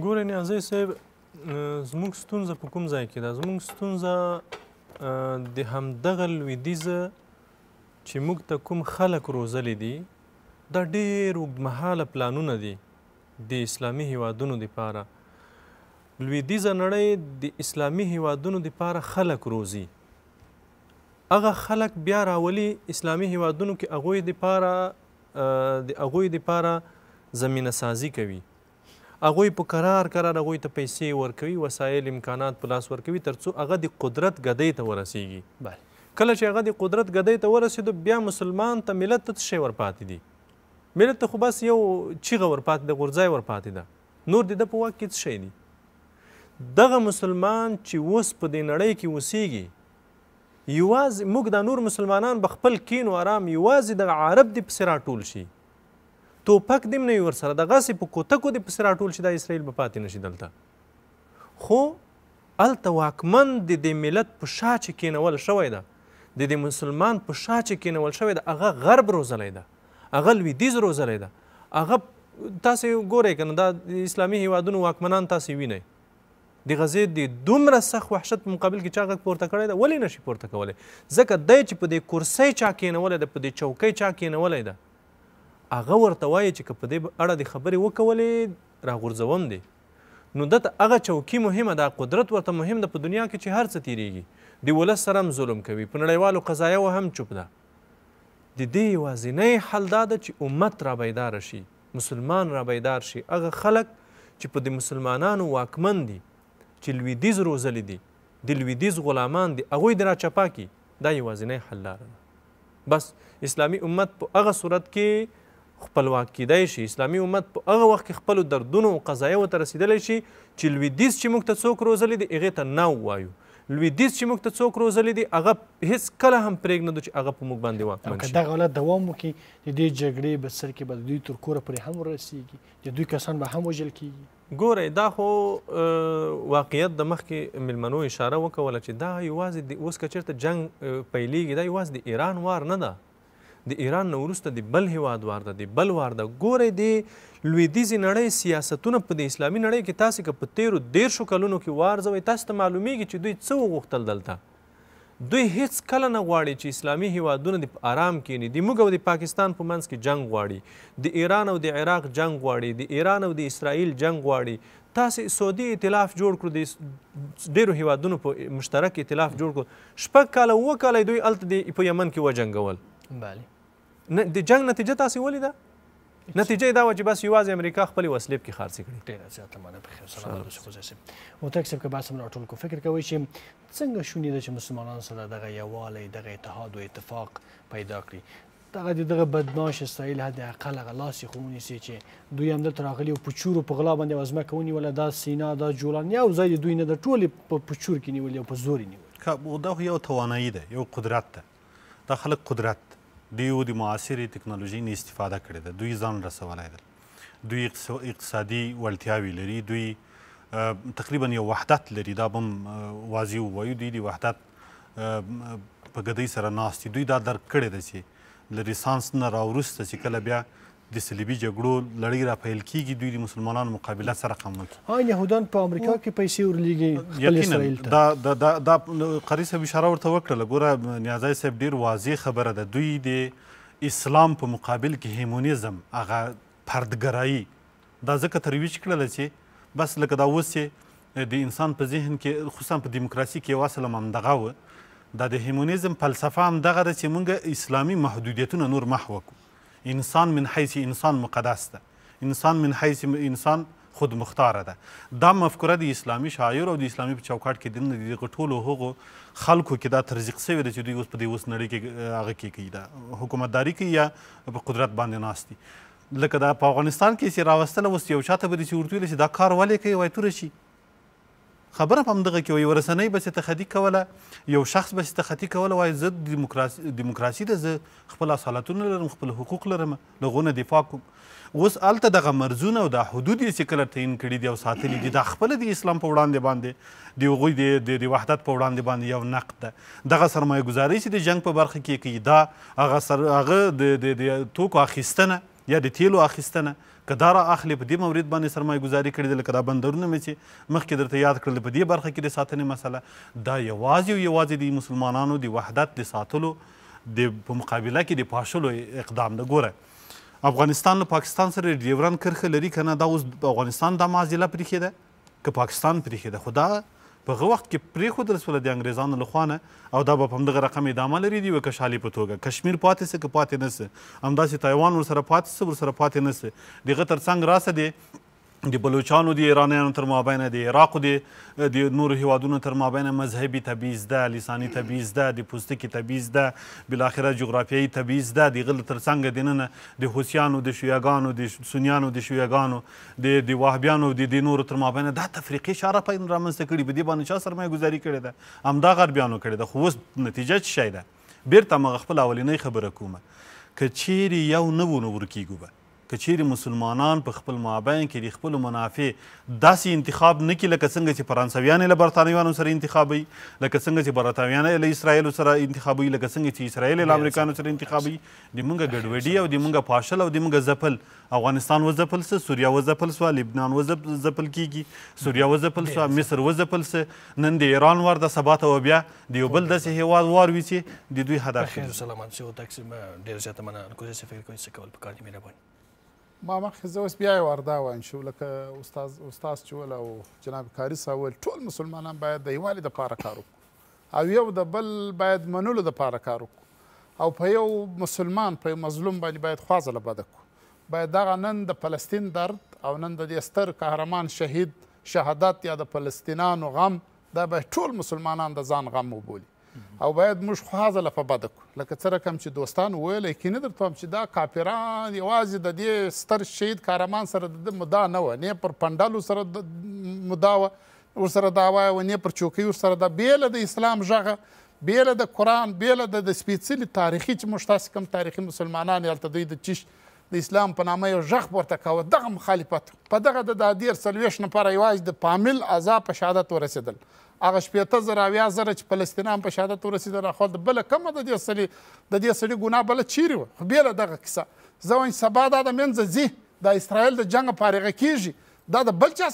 ګورئ نیازی صاحب، زموږ ستونزه په کوم ځای کې ده؟ زموږ ستونزه د همدغه لویدیځه چې موږ ته کوم خلک روزلي دي، دا ډېر اوږدمهاله پلانونه دي د اسلامي هیوادونو دپاره. لویدیځه نړۍ د اسلامي هیوادونو دپاره خلک روزي، هغه خلک بیا راولي اسلامي هیوادونو کې هغوی دپاره زمینه سازي کوي، هغوی په قرار هغوی ته پیسې ورکوي، وسایل امکانات په لاس ورکوي تر څو هغه د قدرت ګدۍ ته ورسیږي. کله چې هغه د قدرت ګدۍ ته ورسېدو بیا مسلمان ته ملت ته څه شی ورپاتې دي؟ ملت ته خو بس یو چیغه ورپاتې ده، غورځی ورپاتې ده، نور د ده په واک کې څه شی دي؟ دغه مسلمان چې اوس په دې نړۍ کې اوسیږي، یوازې موږ دا نور مسلمانان به خپل کین و ارام یوازې د عرب د پسې راټول شي، توپک دیم نه وي ورسره، دغسې په کوتکو د پسې راټول شي، دا اسرائیل به پاتې نه شي دلته. خو هلته واکمن د دې ملت په شا چې کېنول شوی ده، د دې مسلمان په شا چې کېنول شوی ده، هغه غرب روزلی ده، هغه لویدیځ روزلی ده. هغه تاسې ګورئ که نه، دا د اسلامي هیوادونو واکمنان تاسې وینئ، د غزې د دومره سخت وحشت په مقابل کې چا غږ پورته کړی ده؟ ولې نشي پورته کولی؟ ځکه دی چې په دې کرسۍ چا کېنولی ده، په دې چوکۍ چا کېنولی ده، هغه ورته وایي چې که په دې اړه د خبرې وکولې راغورځوم دی. نو دته هغه چوکي مهمه ده، قدرت ورته مهم ده په دنیا کې چې هر څه تیریږي، د ولس سره هم ظلم کوي، په نړیوالو قضایاو هم چوپ ده. د دې یوازینی حل دا ده چې امت را بیداره شي، مسلمان را بیدار شي، هغه خلک چې په د مسلمانانو واکمن دي، چې لویدیځ روزلي دي، د لویدیځ غلامان دي، هغوی د راچپا کړي، دا یوازینی حل لاره ده. بس اسلامي امت په هغه صورت کې خپلواک کیدای شي، اسلامي امت په هغه وخت کې خپلو دردونو او قضایاو ته رسیدلی شي چې لویدیځ چې موږ ته څوک روزلی دي هغې ته نه ووایو، لویدیځ چې موږ ته څوک روزلی دي هغه هېڅ کله هم پرېږدو چې هغه په موږ باندې واکمن شي. که دغه حالت دوام وکړي، د دې جګړې په سر کې به د دوی تر کوره پورې هم ورسیږي، د دوی کسان به هم وژل کېږي. ګورئ دا خو واقعیت د مخکې مېلمنو اشاره وکوله چې دا یوازې اوس که چېرته جنګ پیلېږي، دا یوازې د ایران وار نه ده، د ایران نه وروسته د بل هیواد وار ده، د بل وار ده. ګورئ د لویدیځې نړۍ سیاستونه په د اسلامي نړۍ کې تاسې که په تېرو 13 کلونو کې وارزوئ، تاسو ته معلومیږي چې دوی څه وغوښتل دلته. دوی هیڅ کله نه غواړي چې اسلامي هیوادونه د آرام کینی، د موږ او د پاکستان په منځ کې جنگ غواړي، د ایران او د عراق جنگ غواړي، د ایران او د اسرائیل جنگ غواړي. تاسې سعودي ائتلاف جوړ کړو، د ډېرو هیوادونو په مشترک ائتلاف جوړ کړو، 6 کاله 7 کاله دوی هلته په یمن کې وجنګول. د جنگ نتیجه تاسې ولیده؟ نتیجه یې دا وه چې بس یوازې امریکا خپلې وسلې پکې خرڅې کړي. ډېره زیاته مننه. بخیر. سلام علیکم خوزی صاحب. مطلق صاحب که بحث هم راټول کړو، فکر کوئ چې څنګه شونې ده چې مسلمانانو سره دغه یووالی، دغه اتحاد و اتفاق پیدا کړي؟ دغه د دغه بدماش اسرائیل حداقل هغه لاس یې خو ونیسي چې دوی همدلته راغلي او په چورو په غلا باندې یوه ځمکه ونیوله، دا سینا، دا جولان، یو ځای د دوی نه ده، ټولې په چور کې نیولې او په زور یې نیولې. دا خو یو توانایي ده، یو قدرت ده. دا خلک قدرت دیو د معاصرې تکنالوژۍ نه استفاده کړې ده، دوی ځان رسولی ده، دوی اقتصادي وړتیاوې لري، دوی تقریبا یو وحدت لري، دا به هم واضح ووایو، دوی د وحدت په ګدۍ سره ناست دي. دوی دا درک کړې ده چې له رنسانس نه راوروسته چې کله بیا د صلیبي جګړو لړۍ را پیل کیږي، دوی د مسلمانانو مقابله سره رقم وکړي. یهودان په امریکا کې پیسې ورلیږي خپل اسرائیل ته. دا قاري صاحب اشاره ورته وکړله. ګوره نیازی صاحب ډېر واضح خبره ده، دوی د اسلام په مقابل کې هیمونیزم، هغه فردګرایي، دا ځکه ترویج کړله چې بس لکه دا اوس چې د انسان په ذهن کې خصوصا په دیموکراسي کې یو اصل هم همدغه و، دا د هیمونیزم فلسفه همدغه ده چې موږ اسلامي محدودیتونه نور محو کړو. انسان من حیث انسان مقدس ده، انسان من حیث انسان خود مختاره ده. دا مفکوره د اسلامي شاعر او د اسلامي په چوکاټ کې د دغه ټولو هغو خلکو کې دا ترزیق شوې ده چې دوی اوس په دې اوس نړۍ کې هغه کې کوي، دا حکومتداري کوي یا په قدرت باندې ناست دي. لکه دا په افغانستان کې چې راوستله اوس یو چاته به دې چې ورته ویل چې دا کار ولې کوي، وایي توره شي. خبره په همدغه کې وي ورسنۍ بسې تخطي کوله یو شخص بسې تخطي کوله وایي زه دیموکراسي ده زه خپل اصالتونه لرم خپل حقوق لرم له هغو نه دفاع کوم اوس هلته دغه مرزونه او دا حدود یې چې کله تعین کړي دي او ساتلي دي دا خپله د اسلام په وړاندې باندې د هغوی د وحدت په وړاندې باندې یو نقد ده دغه سرمایه ګزاري چې د جنګ په برخه کې کوي دا هغه د توکو اخیستنه یا د تیلو اخیستنه که دا را اخلي په دې مورد باندې سرمایه ګزاري کړې ده لکه دا بندرونه مې چې مخکې درته یاد کړل په دې برخه کې د ساتنې مسله دا یوازې د مسلمانانو د وحدت د ساتلو په مقابله کې د پاشلو اقدام ده ګوره افغانستان له پاکستان سره ډیورن کرښه لري که نه دا اوس افغانستان دا معضله پرېښې ده که پاکستان پرېښې ده خو دا په هغه وخت کې پرېښودل شوله د انګریزانو له خوا نه او دا به په همدغه رقم ادامه لري د یوه کشالي په توګه کشمیر پاتې سه که پاتې نه سه همداسې تایوان ورسره پاتې سه ورسره پاتې نه سه د هغه تر څنګ راسه دی د بلوچانو د ایرانیانو تر مابینه د عراقو د نورو هیوادونو تر مابینه مذهبي تبعیض ده لساني تبعیض ده د پوستکي تبعیض ده بالاخره جغرافیایي تبعیض ده د هغه تر څنګ دننه د حوثیانو د شیعګانو د سنیانو د شیعګانو د وهابیانو د نورو تر مابینه دا تفریقي چاره رامنځته کړي په دې باندې چا سرمایه ګزاري کړې ده همدا غربیانو کړې ده خو اوس نتیجه څه شی ده بیرته همغه خپل اولنۍ خبره کومه که چیرې یو نه وو نو ورکېږو به که چیرې مسلمانان په خپل مابین کې د خپلو منافع داسې انتخاب نه کړي لکه څنګه چې فرانسویان له برطانویانو سره انتخابوي لکه څنګه چې برطانویان له اسرائیلو سره انتخابوي لکه څنګه چې اسرائیل له امریکانو سره انتخابوي د موږ ګډوډي او د موږ پاشل او د موږ ځپل افغانستان وځپل سه سوریه وځپل سوه لبنان وځپل کیږي سوریه وځپل سوه مصر وځپل سه نن د ایران وار د سبا ته بیا د یو بل داسې هیواد وار وي چې د دوی هدف خیر سلامت شو تقسیم ډېر زیاته مننه کوزه څه فکر کوئ څه کول پکار دي مهرباني ما مخکې زه اوس بیا یې وردا وایم شو لکه استاد چې ویل او جناب کاري صاحب ویل ټول مسلمانان باید د یووالي دپاره کار وکړو او یو د بل باید منلو دپاره کار وکړو او په یو مسلمان په یو مظلوم باندې باید خوازله بده کړو باید دغه نن د فلسطین درد او نن د دې ستر قهرمان شهید شهادت یا د فلسطینانو غم دا باید ټول مسلمانان د ځان غم وبولي او باید موږ خوازله په بده کړو لکه څه رقم چې دوستان ویل یقیني درته وایم چې دا کافران یوازې د دې ستر شهید قهرمان سره د ده مدعا نه وه نه پر پنډلو سره مدعا وه ورسره دعوا وه نه پر چوکۍ ورسره ده بېله د اسلام غږه بېله د قرآن بېله د سپېڅلي تاریخي چې موږ تاسې کوم تاریخي مسلمانان هلته دوی د چیش د اسلام په نامه یو غږ ورته کوه دغه مخالفت په دغه د 40 نفره یوازې د پامل اعضا په شهادت ورسېدل هغه 80,000 چې فلسطینیان په شهادت ورسېدل خو بله کومه د دې سړي ګناه بله چیرې وه خو بېله دغه کیسه زه وایم سبا دا د منځه ځي د اسرائیل د جنګ فارغه کېږي دا د بل چا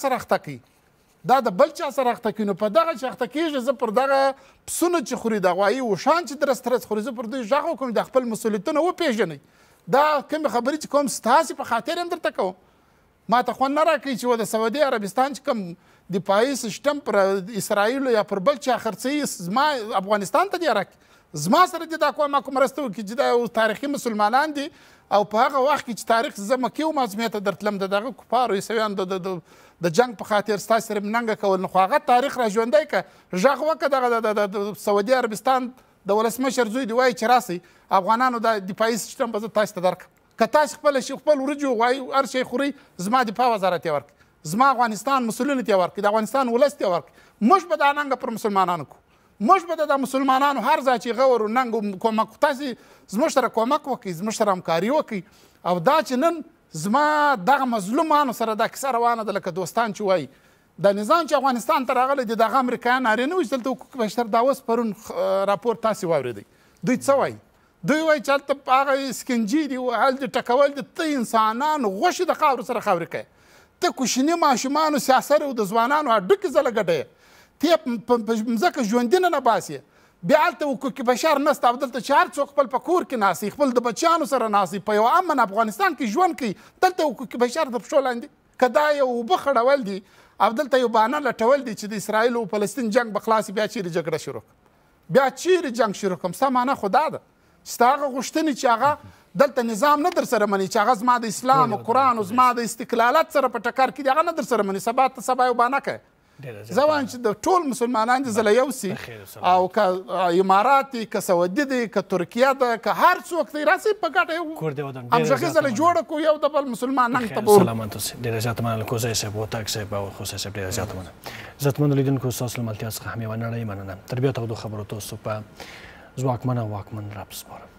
سره اخته کوي نو په دغه چې اخته کېږي زه پر دغه پسونه چې خوري د غوایي وشان چې درسترس خوري زه پر دوی غږ وکړم د خپل مسؤلیتونه وپېژنئ دا کومې خبرې چې کوم ستاسې په خاطر هم درته کوم ما ته خوند نه راکوي چې د سعودي عربستان چې کوم دفاعي سیستم پر اسرائیلو یا پر بل چا خرڅوي زما افغانستان ته دې راکړي زما سره دې دا کومه مرسته وکړي چې دا تاریخي مسلمانان دي او په هغه وخت کې چې تاریخ زه مکې و معظمې ته درتلم د دغه کفارو عیسویانو د جنګ په خاطر ستاسې سره مې ننګه کول نو خو هغه تاریخ را ژوندی کړه غږ وکړه دغه د سعودي عربستان د ولسمشر زوی دې وایي چې راسئ افغانانو د دفاعي سیستم به زه تاسې ته درکړم که تاسې خپله شي خپل وریجو غوایي هر شی خورئ زما دفاع وزارت یې ورکړي زما افغانستان مسؤلینو ته ورکړي د افغانستان ولس ته ورکړي موږ به دا ننګه پر مسلمانانو کوو موږ به د مسلمانانو هر ځای چې غور و ننګ کومک تاسې زموږ سره کومک وکړئ زموږ سره همکاري وکړئ او دا چې نن زما دغه مظلومانو سره دا کیسه روانه ده لکه دوستان چې وایي د نظام چې افغانستان ته راغلی دی دغه امریکایان نارینه وي چې دلته حقوق بشر دا اوس پرون راپور تاسې واورېدئ دوی څه وایي دوی وایي چې هلته هغه سکنجي دي هلته ټکول دي ته انسانان غوښې د خاورو سره خاورې کوې ته کوچني ماشومانو سیاسر او د ځوانانو هډوکې ځله ګډوې ته په مځکه ژوندي نه باسې بیا هلته حقوق بشر نسته او دلته چې هر څوک خپل په کور کې ناستي خپل د بچیانو سره ناستي په یو امن افغانستان کې ژوند کوي دلته حقوق بشر د پښو لاندې که دا یو اوبه خړول دي او دلته یو بانه لټول دي چې د اسرائیل او فلسطین جنګ به خلاص بیا چیرې جګړه شروع کړم بیا چیرې جنګ شروع کړم ستا معنا خو دا ده چې ستا هغه غوښتنې چې هغه دلته نظام نه در سره مني چې هغه زما د اسلام او قرآن او زما د استقلالت سره په ټکر کې دي هغه نه در سره مني سبا ته سبا یو بانه کوې زه وایم چې د ټول مسلمانان دې زله یو سي او که امارات دي که سعودي دي که ترکیه ده که هر څوک دی راسئ په ګډه یو همغږي زله جوړه کړو یو د بل مسلمان ننګ ته بولو. سلامت اوسئ. ډېره زیاته مننه کوزی صاحب، هوتک صاحب او خوسی صاحب، ډېره زیاته مننه. عزتمندو لیدونکو، ستاسو له ملتیا څخه هم یوه نړۍ مننه. تر بیا تودو خبرو تاسو په ځواکمن او واکمن رب سپارم.